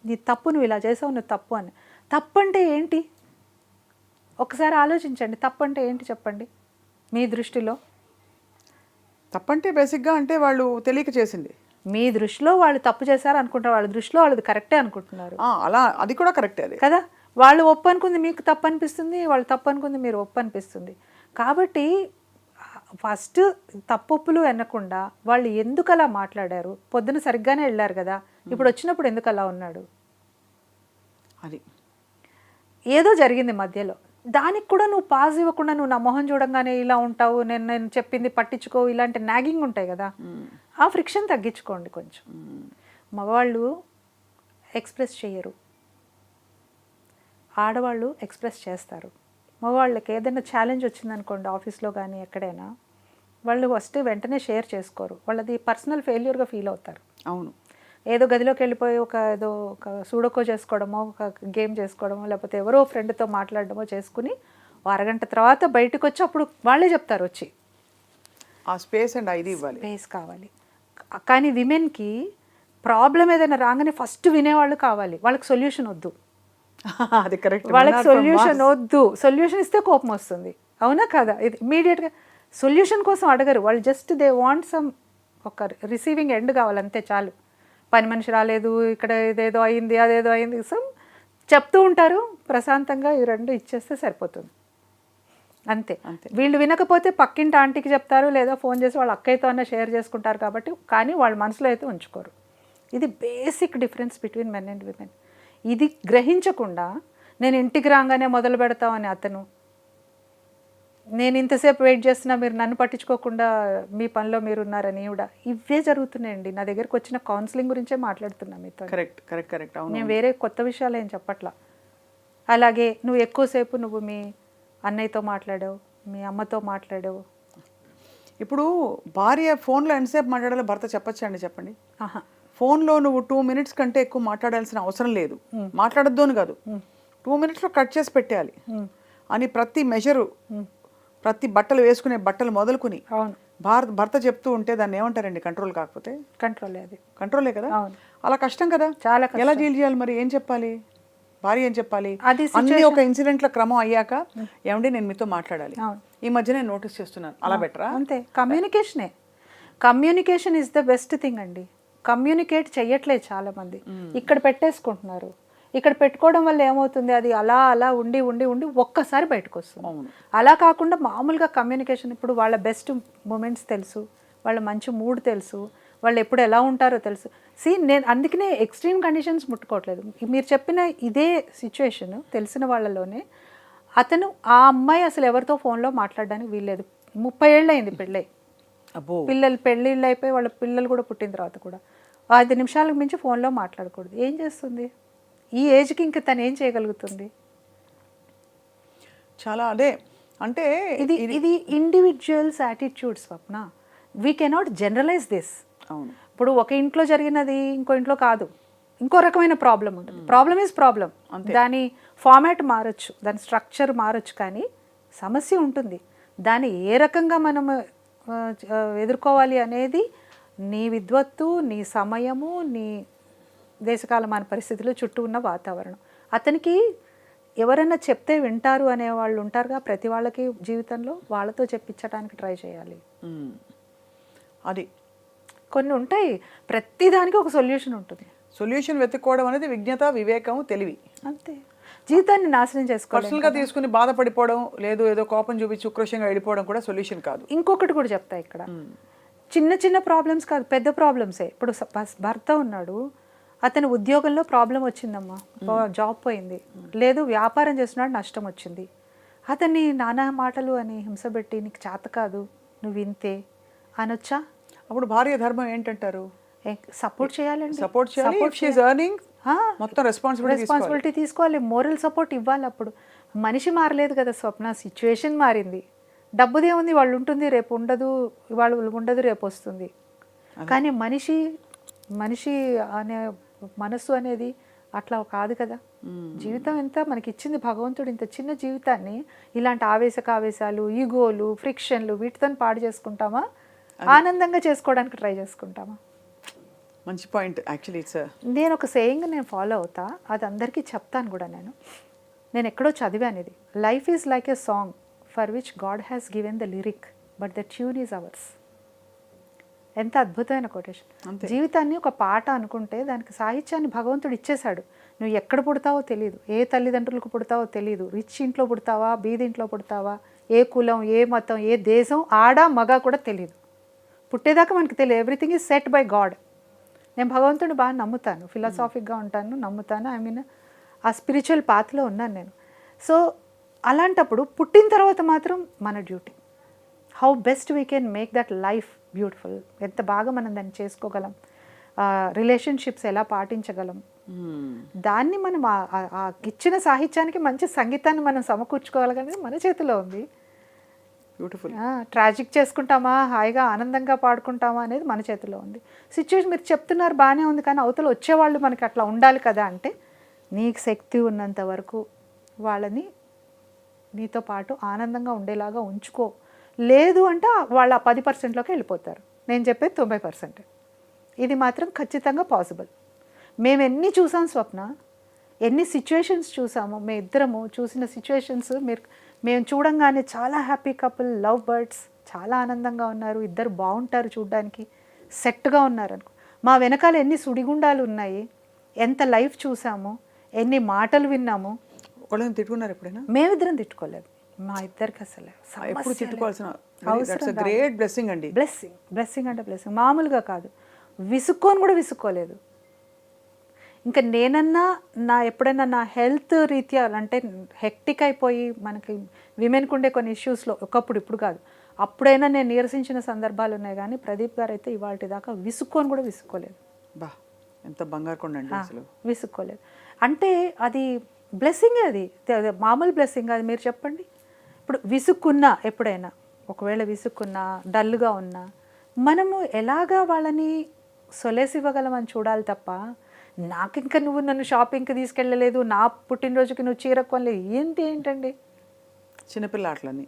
నీ తప్పు నువ్వు ఇలా చేసావు, నువ్వు తప్పు అని. తప్పు అంటే ఏంటి ఒకసారి ఆలోచించండి. తప్పు అంటే ఏంటి చెప్పండి మీ దృష్టిలో? తప్పంటే బేసిక్గా అంటే వాళ్ళు తెలియక చేసింది. మీ దృష్టిలో వాళ్ళు తప్పు చేశారు అనుకుంటారు, వాళ్ళ దృష్టిలో వాళ్ళది కరెక్టే అనుకుంటున్నారు. అలా అది కూడా కరెక్టే అది కదా. వాళ్ళు ఒప్పు అనుకుంది మీకు తప్పు అనిపిస్తుంది, వాళ్ళు తప్పు అనుకుంది మీరు ఒప్పు అనిపిస్తుంది. కాబట్టి ఫస్ట్ తప్పొప్పులు వినకుండా వాళ్ళు ఎందుకు అలా మాట్లాడారు, పొద్దున సరిగ్గానే వెళ్ళారు కదా, ఇప్పుడు వచ్చినప్పుడు ఎందుకు అలా ఉన్నాడు, అది ఏదో జరిగింది మధ్యలో, దానికి కూడా నువ్వు పాజ్ ఇవ్వకుండా నువ్వు నా మొహం చూడంగానే ఇలా ఉంటావు, నేను చెప్పింది పట్టించుకో, ఇలాంటి నాగింగ్ ఉంటాయి కదా, ఆ ఫ్రిక్షన్ తగ్గించుకోండి కొంచెం. మగవాళ్ళు ఎక్స్ప్రెస్ చేయరు, ఆడవాళ్ళు ఎక్స్ప్రెస్ చేస్తారు. మగవాళ్ళకి ఏదైనా ఛాలెంజ్ వచ్చిందనుకోండి ఆఫీస్లో కానీ ఎక్కడైనా, వాళ్ళు ఫస్ట్ వెంటనే షేర్ చేసుకోరు, వాళ్ళది పర్సనల్ ఫెయిల్యూర్గా ఫీల్ అవుతారు. అవును, ఏదో గదిలోకి వెళ్ళిపోయి ఏదో ఒక సూడోకో చేసుకోవడమో, ఒక గేమ్ చేసుకోవడమో, లేకపోతే ఎవరో ఫ్రెండ్తో మాట్లాడడమో చేసుకుని అరగంట తర్వాత బయటకు వచ్చి అప్పుడు వాళ్ళే చెప్తారు వచ్చి ఆ స్పేస్ అండ్ ఇది ఇవ్వాలి, స్పేస్ కావాలి. కానీ విమెన్కి ప్రాబ్లం ఏదైనా రాగానే ఫస్ట్ వినేవాళ్ళు కావాలి, వాళ్ళకి సొల్యూషన్ వద్దు. అది కరెక్ట్, వాళ్ళకి సొల్యూషన్ వద్దు, సొల్యూషన్ ఇస్తే కోపం వస్తుంది, అవునా కదా. ఇది ఇమీడియట్గా సొల్యూషన్ కోసం అడగరు వాళ్ళు, జస్ట్ దే వాంట్ సమ్ ఒక రిసీవింగ్ ఎండ్ కావాలి అంతే చాలు. పని మనిషి రాలేదు, ఇక్కడ ఇదేదో అయింది, అదేదో అయింది, సమ్ చెప్తూ ఉంటారు, ప్రశాంతంగా ఈ రెండు ఇచ్చేస్తే సరిపోతుంది అంతే. వీళ్ళు వినకపోతే పక్కింటి ఆంటీకి చెప్తారు, లేదా ఫోన్ చేసి వాళ్ళ అక్కయ్యతో అన్న షేర్ చేసుకుంటారు కాబట్టి, కానీ వాళ్ళ మనసులో అయితే ఉంచుకోరు. ఇది basic difference between men and women. ఇది గ్రహించకుండా నేను ఇంటికి రాగానే మొదలు పెడతామని అతను, నేను ఇంతసేపు వెయిట్ చేస్తున్నా మీరు నన్ను పట్టించుకోకుండా మీ పనిలో మీరు ఉన్నారని కూడా, ఇవే జరుగుతున్నాయండి. నా దగ్గరకు వచ్చిన కౌన్సిలింగ్ గురించే మాట్లాడుతున్నా మీతో. కరెక్ట్. నేను వేరే కొత్త విషయాలు ఏం చెప్పట్లా. అలాగే నువ్వు ఎక్కువసేపు నువ్వు మీ అన్నయ్యతో మాట్లాడావు, మీ అమ్మతో మాట్లాడావు. ఇప్పుడు భార్య ఫోన్లో ఎంతసేపు మాట్లాడాలో భర్త చెప్పచ్చండి, చెప్పండి. ఫోన్లో నువ్వు 2 minutes కంటే ఎక్కువ మాట్లాడాల్సిన అవసరం లేదు, మాట్లాడద్దు అని కాదు, 2 minutesలో కట్ చేసి పెట్టేయాలి అని ప్రతి మెజరు, ప్రతి బట్టలు వేసుకునే బట్టలు మొదలుకుని భర్త చెప్తూ ఉంటే దాన్ని ఏమంటారండి, కంట్రోల్ కాకపోతే? కంట్రోలే కదా. అలా కష్టం కదా, చాలా ఎలా డీల్ చేయాలి మరి, ఏం చెప్పాలి భార్య, ఏం చెప్పాలి? అన్ని ఒక ఇన్సిడెంట్ల క్రమం అయ్యాక, ఏమండి నేను మీతో మాట్లాడాలి, ఈ మధ్య నేను నోటీస్ చేస్తున్నాను, అలా బెటరా? అంతే. Communication is the best thing అండి. కమ్యూనికేట్ చెయ్యట్లేదు చాలామంది, ఇక్కడ పెట్టేసుకుంటున్నారు. ఇక్కడ పెట్టుకోవడం వల్ల ఏమవుతుంది, అది అలా ఉండి ఒక్కసారి బయటకు వస్తుంది. అలా కాకుండా మామూలుగా కమ్యూనికేషన్, ఇప్పుడు వాళ్ళ బెస్ట్ మూమెంట్స్ తెలుసు, వాళ్ళ మంచి మూడ్ తెలుసు, వాళ్ళు ఎప్పుడు ఎలా ఉంటారో తెలుసు. నేను అందుకనే ఎక్స్ట్రీమ్ కండిషన్స్ ముట్టుకోవట్లేదు. మీరు చెప్పిన ఇదే సిచ్యువేషన్ తెలిసిన వాళ్ళలోనే అతను, ఆ అమ్మాయి అసలు ఎవరితో ఫోన్లో మాట్లాడడానికి వీల్లేదు, 30 ఏళ్ళు అయింది పెళ్ళై, పిల్లలు పెళ్ళిళ్ళు అయిపోయి వాళ్ళ పిల్లలు కూడా పుట్టిన తర్వాత కూడా 5 నిమిషాలకు మించి ఫోన్లో మాట్లాడకూడదు. ఏం చేస్తుంది ఈ ఏజ్కి? ఇంక తను ఏం చేయగలుగుతుంది? చాలా అదే అంటే ఇది individuals attitude Swapna. We cannot generalize this. ఇప్పుడు ఒక ఇంట్లో జరిగినది ఇంకో ఇంట్లో కాదు, ఇంకో రకమైన ప్రాబ్లం ఉంటుంది. ప్రాబ్లం ఈజ్ ప్రాబ్లం, దాని ఫార్మాట్ మారచ్చు, దాని స్ట్రక్చర్ మారచ్చు, కానీ సమస్య ఉంటుంది. దాన్ని ఏ రకంగా మనం ఎదుర్కోవాలి అనేది నీ విద్వత్తు, నీ సమయము, నీ దేశకాలమాన పరిస్థితులు, చుట్టూ ఉన్న వాతావరణం. అతనికి ఎవరైనా చెప్తే వింటారు అనేవాళ్ళు ఉంటారుగా ప్రతి వాళ్ళకి జీవితంలో, వాళ్ళతో చెప్పించడానికి ట్రై చేయాలి. అది కొన్ని ఉంటాయి, ప్రతిదానికి ఒక సొల్యూషన్ ఉంటుంది. సొల్యూషన్ వెతుక్కోవడం అనేది విజ్ఞత, వివేకం, తెలివి. అంతే. జీవితాన్ని నాశనం చేసుకోవాలి. పర్సనల్గా తీసుకుని బాధపడిపోవడం, లేదు ఏదో కోపం చూపించి ఉక్రోషంగా వెళ్ళిపోవడం కూడా సొల్యూషన్ కాదు. ఇంకొకటి కూడా చెప్తా ఇక్కడ, చిన్న చిన్న ప్రాబ్లమ్స్ కాదు, పెద్ద ప్రాబ్లమ్సే. ఇప్పుడు భర్త ఉన్నాడు, అతని ఉద్యోగంలో ప్రాబ్లం వచ్చిందమ్మా, జాబ్ పోయింది, లేదు వ్యాపారం చేస్తున్నాడు నష్టం వచ్చింది, అతన్ని నానా మాటలు అని హింసపెట్టి నీకు చేత కాదు నువ్వు ఇంతే అనొచ్చా? అప్పుడు భార్య ధర్మం ఏంటంటారు? సపోర్ట్ చేయాలండి, సపోర్ట్ చేయాలి. If she is earning, మొత్తం రెస్పాన్సిబిలిటీ తీసుకోవాలి, మోరల్ సపోర్ట్ ఇవ్వాలి. అప్పుడు మనిషి మారలేదు కదా స్వప్న, సిచ్యువేషన్ మారింది. డబ్బుదే ఉంది, వాళ్ళు ఉంటుంది రేపు ఉండదు, వాళ్ళు ఉండదు రేపు వస్తుంది. కానీ మనిషి అనే మనస్సు అనేది అట్లా కాదు కదా. జీవితం ఎంత మనకి ఇచ్చింది భగవంతుడు, ఇంత చిన్న జీవితాన్ని ఇలాంటి ఆవేశాలు, ఈగోలు, ఫ్రిక్షన్లు వీటితో పాడు చేసుకుంటామా, ఆనందంగా చేసుకోవడానికి ట్రై చేసుకుంటామా? మంచి పాయింట్ యాక్చువల్లీ. ఇట్స్ నేను ఒక సేయింగ్ నేను ఫాలో అవుతా, అది అందరికీ చెప్తాను కూడా. నేను ఎక్కడో చదివాను ఇది, life is like a song for which God has given the lyric but the tune is ours. ఎంత అద్భుతమైన కొటేషన్. జీవితాన్ని ఒక పాట అనుకుంటే దానికి సాహిత్యాన్ని భగవంతుడు ఇచ్చేశాడు. నువ్వు ఎక్కడ పుడతావో తెలియదు, ఏ తల్లిదండ్రులకు పుడతావో తెలియదు, రిచ్ ఇంట్లో పుడతావా, బీదింట్లో పుడతావా, ఏ కులం, ఏ మతం, ఏ దేశం, ఆడ మగ కూడా తెలియదు. పుట్టేదాకా మనకి తెలియదు. Everything is set by God. నేను భగవంతుడిని బాగా నమ్ముతాను, ఫిలాసాఫిక్గా ఉంటాను, నమ్ముతాను. ఐ మీన్ ఆ స్పిరిచువల్ పాత్లో ఉన్నాను నేను. సో అలాంటప్పుడు పుట్టిన తర్వాత మాత్రం మన duty, how best we can make that life beautiful, ఎంత బాగా మనం దాన్ని చేసుకోగలం, రిలేషన్షిప్స్ ఎలా పాటించగలం, దాన్ని మనం ఇచ్చిన సాహిత్యానికి మంచి సంగీతాన్ని మనం సమకూర్చుకోగలగనేది మన చేతిలో ఉంది. బ్యూటిఫుల్. ట్రాజిక్ చేసుకుంటామా, హాయిగా ఆనందంగా పాడుకుంటామా అనేది మన చేతిలో ఉంది. సిచ్యువేషన్ మీరు చెప్తున్నారు బాగానే ఉంది, కానీ అవతల వచ్చేవాళ్ళు మనకి అట్లా ఉండాలి కదా అంటే, నీకు శక్తి ఉన్నంత వరకు వాళ్ళని నీతో పాటు ఆనందంగా ఉండేలాగా ఉంచుకో. లేదు అంటే వాళ్ళు ఆ 10%లోకి వెళ్ళిపోతారు. నేను చెప్పేది 90%. ఇది మాత్రం ఖచ్చితంగా పాసిబుల్. మేము ఎన్ని చూసాం స్వప్న, ఎన్ని సిచ్యువేషన్స్ చూసాము, మేము ఇద్దరము చూసిన సిచ్యువేషన్స్ మేము చూడంగానే చాలా హ్యాపీ కపుల్, లవ్ బర్డ్స్, చాలా ఆనందంగా ఉన్నారు, ఇద్దరు బాగుంటారు, చూడడానికి సెట్గా ఉన్నారు అనుకో. మా వెనకాల ఎన్ని సుడిగుండాలు ఉన్నాయి, ఎంత లైఫ్ చూసాము, ఎన్ని మాటలు విన్నాము. వాళ్ళని తిట్టుకున్నారు ఎప్పుడైనా? మేమిద్దరం తిట్టుకోలేదు, మా ఇద్దరికి అసలు ఎప్పుడు తిట్టుకోవాల్సిన గ్రేట్ బ్లెస్సింగ్ అండి. బ్లెస్సింగ్ అంటే బ్లెస్సింగ్, మామూలుగా కాదు. విసుక్కొని కూడా విసుక్కోలేదు. ఇంకా నేనన్నా ఎప్పుడైనా నా హెల్త్ రీత్యా అంటే హెక్టిక్ అయిపోయి మనకి విమెన్కి ఉండే కొన్ని ఇష్యూస్లో ఒకప్పుడు, ఇప్పుడు కాదు, అప్పుడైనా నేను నీరసించిన సందర్భాలు ఉన్నాయి. కానీ ప్రదీప్ గారు అయితే ఇవాళ దాకా విసుక్కొని కూడా విసుక్కోలేదు. బా, ఎంత బంగారు కొండ అండి అసలు. విసుక్కోలేదు అంటే అది బ్లెస్సింగే, అది మామూలు బ్లెస్సింగ్. అది మీరు చెప్పండి. ఇప్పుడు విసుక్కున్నా, ఎప్పుడైనా ఒకవేళ విసుక్కున్నా, డల్గా ఉన్నా, మనము ఎలాగా వాళ్ళని సొలేసి ఇవ్వగలమని చూడాలి తప్ప, నాకు ఇంకా నువ్వు నన్ను షాపింగ్కి తీసుకెళ్ళలేదు, నా పుట్టినరోజుకి నువ్వు చీర కొనలేదు, ఏంటండి చిన్నపిల్ల ఆటలని.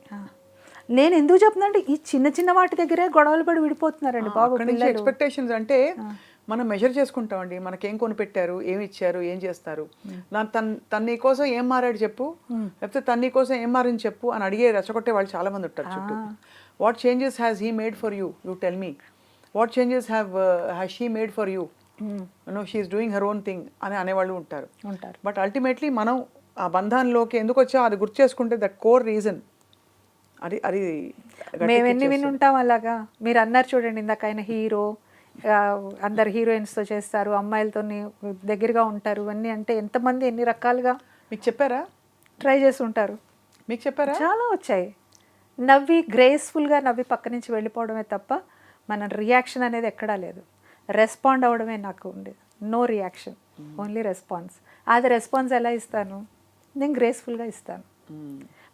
నేను ఎందుకు చెప్తున్నా అంటే ఈ చిన్న చిన్న వాటి దగ్గరే గొడవలు పడి విడిపోతున్నారండి బాబు. ఎక్స్పెక్టేషన్స్ అంటే మనం మెజర్ చేసుకుంటామండి, మనకేం కొనిపెట్టారు, ఏమి ఇచ్చారు, ఏం చేస్తారు, తన నీ కోసం ఏం మారాడు చెప్పు, లేకపోతే తన నీ కోసం ఏం మారని చెప్పు అని అడిగే రెచ్చగొట్టే వాళ్ళు చాలా మంది ఉంటారు చుట్టూ. What changes has he made for you, you tell me. What changes has she made for you, no she is doing her own thing అని అనేవాళ్ళు ఉంటారు. బట్ అల్టిమేట్లీ మనం ఆ బంధాల్లోకి ఎందుకు వచ్చా అది గుర్తు చేసుకుంటే దట్ కోర్ రీజన్ అది మేము ఎన్ని విని ఉంటాం అలాగా. మీరు అన్నారు చూడండి ఇందాక, ఆయన హీరో, అందరు హీరోయిన్స్తో చేస్తారు, అమ్మాయిలతో దగ్గరగా ఉంటారు అన్నీ. అంటే ఎంతమంది ఎన్ని రకాలుగా మీకు చెప్పారా, ట్రై చేసి ఉంటారు. మీకు చెప్పారా? చాలా వచ్చాయి. నవ్వి గ్రేస్ఫుల్గా నవ్వి పక్క నుంచి వెళ్ళిపోవడమే తప్ప మన రియాక్షన్ అనేది ఎక్కడా లేదు. రెస్పాండ్ అవ్వడమే నాకు ఉండేది. No reaction, only response. అది రెస్పాన్స్ ఎలా ఇస్తాను, నేను గ్రేస్ఫుల్గా ఇస్తాను.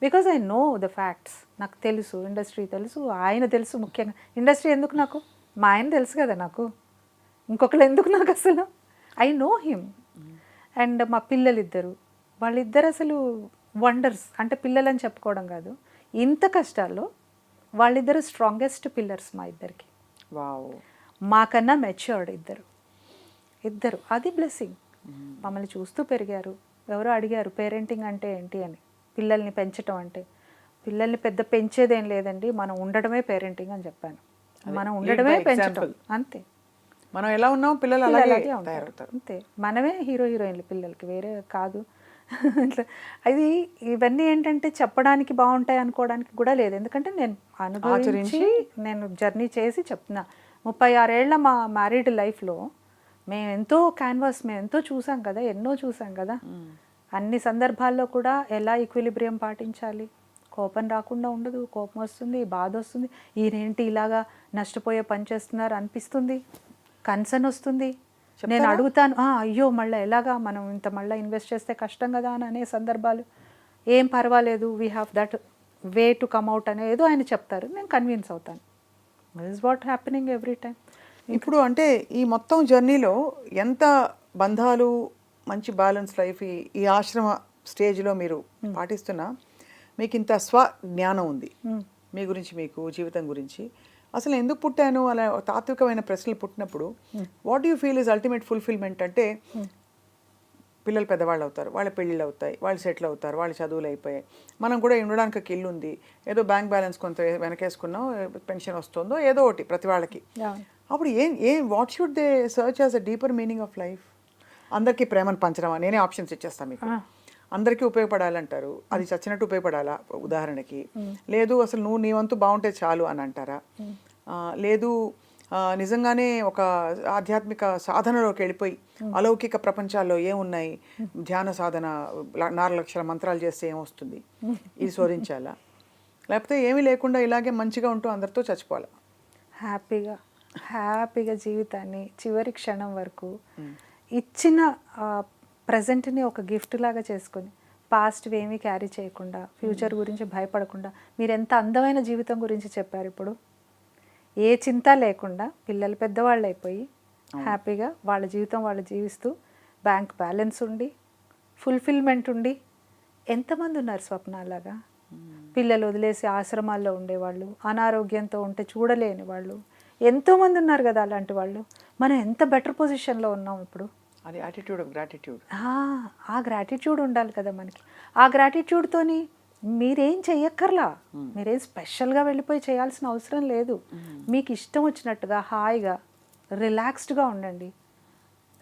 Because I know the facts. నాకు తెలుసు, ఇండస్ట్రీ తెలుసు, ఆయన తెలుసు. ముఖ్యంగా ఇండస్ట్రీ ఎందుకు నాకు, మా ఆయన తెలుసు కదా నాకు, ఇంకొకరు ఎందుకు నాకు అసలు. I know him. అండ్ మా పిల్లలిద్దరు, వాళ్ళిద్దరు అసలు వండర్స్. అంటే పిల్లలని చెప్పుకోవడం కాదు, ఇంత కష్టాల్లో వాళ్ళిద్దరు స్ట్రాంగెస్ట్ పిల్లర్స్ మా ఇద్దరికి. వావ్. మాకన్నా మెచ్యూర్డ్ ఇద్దరు. అది బ్లెస్సింగ్. మమ్మల్ని చూస్తూ పెరిగారు. ఎవరో అడిగారు పేరెంటింగ్ అంటే ఏంటి అని, పిల్లల్ని పెంచడం అంటే. పిల్లల్ని పెద్ద పెంచేదేం లేదండి, మనం ఉండడమే పేరెంటింగ్ అని చెప్పాను. మనం ఉండడమే పెంచడం, అంతే. మనం ఎలా ఉన్నాం పిల్లలు పిల్లలు అలాగే అలాగే ఉంటారు. తయారవుతారు. అంతే, మనమే హీరో హీరోయిన్లు పిల్లలకి, వేరే కాదు. ఇట్లా అది ఇవన్నీ ఏంటంటే చెప్పడానికి బాగుంటాయి అనుకోవడానికి కూడా లేదు. ఎందుకంటే నేను అనుభవించి నేను జర్నీ చేసి చెప్తున్నా. 36 ఏళ్ల మా మ్యారీడ్ లైఫ్లో మేము ఎంతో క్యాన్వాస్, మేము ఎంతో చూసాం కదా, ఎన్నో చూసాం కదా. అన్ని సందర్భాల్లో కూడా ఎలా ఈక్విలిబ్రియం పాటించాలి, కోపం రాకుండా ఉండదు, కోపం వస్తుంది, బాధ వస్తుంది, ఈయనేంటి ఇలాగా నష్టపోయే పని చేస్తున్నారు అనిపిస్తుంది, కన్సర్న్ వస్తుంది. నేను అడుగుతాను, అయ్యో మళ్ళీ ఎలాగా, మనం ఇంత మళ్ళీ ఇన్వెస్ట్ చేస్తే కష్టం కదా అని అనే సందర్భాలు. ఏం పర్వాలేదు, we have that way to come out అనేది ఆయన చెప్తారు, నేను కన్విన్స్ అవుతాను. This is what happening every time. ఇప్పుడు అంటే ఈ మొత్తం జర్నీలో ఎంత బంధాలు, మంచి బ్యాలెన్స్ లైఫ్ ఈ ఆశ్రమ స్టేజ్లో మీరు పాటిస్తున్నా మీకు ఇంత స్వజ్ఞానం ఉంది మీ గురించి, మీకు జీవితం గురించి. అసలు ఎందుకు పుట్టాను అలా తాత్వికమైన ప్రశ్నలు పుట్టినప్పుడు what you feel is ultimate fulfilment అంటే పిల్లలు పెద్దవాళ్ళు అవుతారు, వాళ్ళ పెళ్ళిళ్ళు అవుతాయి, వాళ్ళు సెటిల్ అవుతారు, వాళ్ళ చదువులు అయిపోయాయి, మనం కూడా ఉండడానికి ఒక ఇల్లు ఉంది, ఏదో బ్యాంక్ బ్యాలెన్స్ కొంత వెనకేసుకున్నాం, పెన్షన్ వస్తుందో ఏదో ఒకటి ప్రతి వాళ్ళకి. అప్పుడు what should they search as a deeper meaning of life? అందరికీ ప్రేమను పంచడమా? నేనే ఆప్షన్స్ ఇచ్చేస్తాను మీకు. అందరికీ ఉపయోగపడాలంటారు, అది చచ్చినట్టు ఉపయోగపడాలా ఉదాహరణకి? లేదు అసలు నువ్వు నీ వంతు బాగుంటే చాలు అని అంటారా? లేదు నిజంగానే ఒక ఆధ్యాత్మిక సాధనలోకి వెళ్ళిపోయి అలౌకిక ప్రపంచాల్లో ఏమున్నాయి, ధ్యాన సాధన 4 లక్షల మంత్రాలు చేస్తే ఏమొస్తుంది, ఇది శోధించాలా? లేకపోతే ఏమీ లేకుండా ఇలాగే మంచిగా ఉంటూ అందరితో చచ్చిపోవాలా? హ్యాపీగా జీవితాన్ని చివరి క్షణం వరకు ఇచ్చిన ప్రజెంట్ని ఒక గిఫ్ట్ లాగా చేసుకొని, పాస్ట్ ఏమీ క్యారీ చేయకుండా, ఫ్యూచర్ గురించి భయపడకుండా, మీరు ఎంత అందమైన జీవితం గురించి చెప్పారు. ఇప్పుడు ఏ చింత లేకుండా పిల్లలు పెద్దవాళ్ళు అయిపోయి హ్యాపీగా వాళ్ళ జీవితం వాళ్ళు జీవిస్తూ, బ్యాంక్ బ్యాలెన్స్ ఉండి, ఫుల్ఫిల్మెంట్ ఉండి, ఎంతమంది ఉన్నారు స్వప్నాలాగా? పిల్లలు వదిలేసి ఆశ్రమాల్లో ఉండేవాళ్ళు, అనారోగ్యంతో ఉంటే చూడలేని వాళ్ళు ఎంతోమంది ఉన్నారు కదా అలాంటి వాళ్ళు. మనం ఎంత బెటర్ పొజిషన్లో ఉన్నాం ఇప్పుడు. అది యాటిట్యూడ్ ఆఫ్ గ్రాటిట్యూడ్. ఆ గ్రాటిట్యూడ్ ఉండాలి కదా మనకి. ఆ గ్రాటిట్యూడ్తోని మీరేం చెయ్యక్కర్లా, మీరేం స్పెషల్గా వెళ్ళిపోయి చేయాల్సిన అవసరం లేదు. మీకు ఇష్టం వచ్చినట్టుగా హాయిగా రిలాక్స్డ్గా ఉండండి,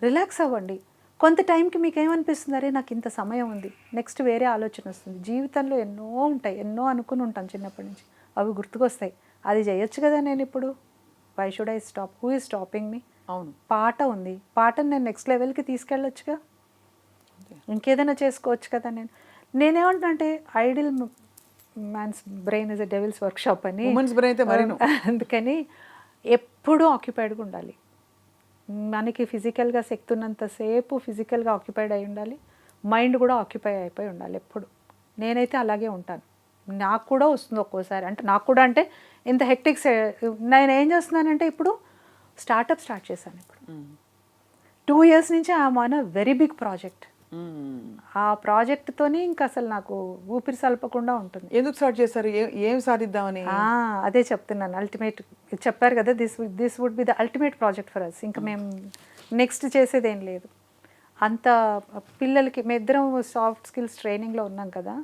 రిలాక్స్ అవ్వండి. కొంత టైంకి మీకు ఏమనిపిస్తుంది, అరే నాకు ఇంత సమయం ఉంది, నెక్స్ట్ వేరే ఆలోచన వస్తుంది. జీవితంలో ఎన్నో ఉంటాయి, ఎన్నో అనుకుని ఉంటాం చిన్నప్పటి నుంచి, అవి గుర్తుకొస్తాయి. అది చేయొచ్చు కదా నేను ఇప్పుడు. Why should I stop? Who is stopping me? అవును, పాట ఉంది, పాటను నేను నెక్స్ట్ లెవెల్కి తీసుకెళ్ళొచ్చుగా, ఇంకేదైనా చేసుకోవచ్చు కదా. నేనేమంటున్నా అంటే idle man's brain is a devil's workshop అని. అందుకని ఎప్పుడూ ఆక్యుపైడ్గా ఉండాలి. మనకి ఫిజికల్గా శక్తి ఉన్నంతసేపు ఫిజికల్గా ఆక్యుపైడ్ అయి ఉండాలి, మైండ్ కూడా ఆక్యుపై అయిపోయి ఉండాలి ఎప్పుడు. నేనైతే అలాగే ఉంటాను. నాకు కూడా వస్తుంది ఒక్కోసారి, అంటే నాకు కూడా అంటే ఇంత హెక్టిక్స్. నేను ఏం చేస్తున్నానంటే ఇప్పుడు స్టార్ట్ చేశాను. ఇప్పుడు 2 years నుంచి I'm on a very big project. ఆ ప్రాజెక్ట్తోని ఇంకా అసలు నాకు ఊపిరి సలపకుండా ఉంటుంది. ఎందుకు స్టార్ట్ చేస్తారు? ఏం సాధిద్దామని? అదే చెప్తున్నాను. అల్టిమేట్ చెప్పారు కదా, this would be the ultimate project for us. ఇంకా మేము నెక్స్ట్ చేసేది ఏం లేదు. అంత పిల్లలకి మేమిద్దరం సాఫ్ట్ స్కిల్స్ ట్రైనింగ్లో ఉన్నాం కదా.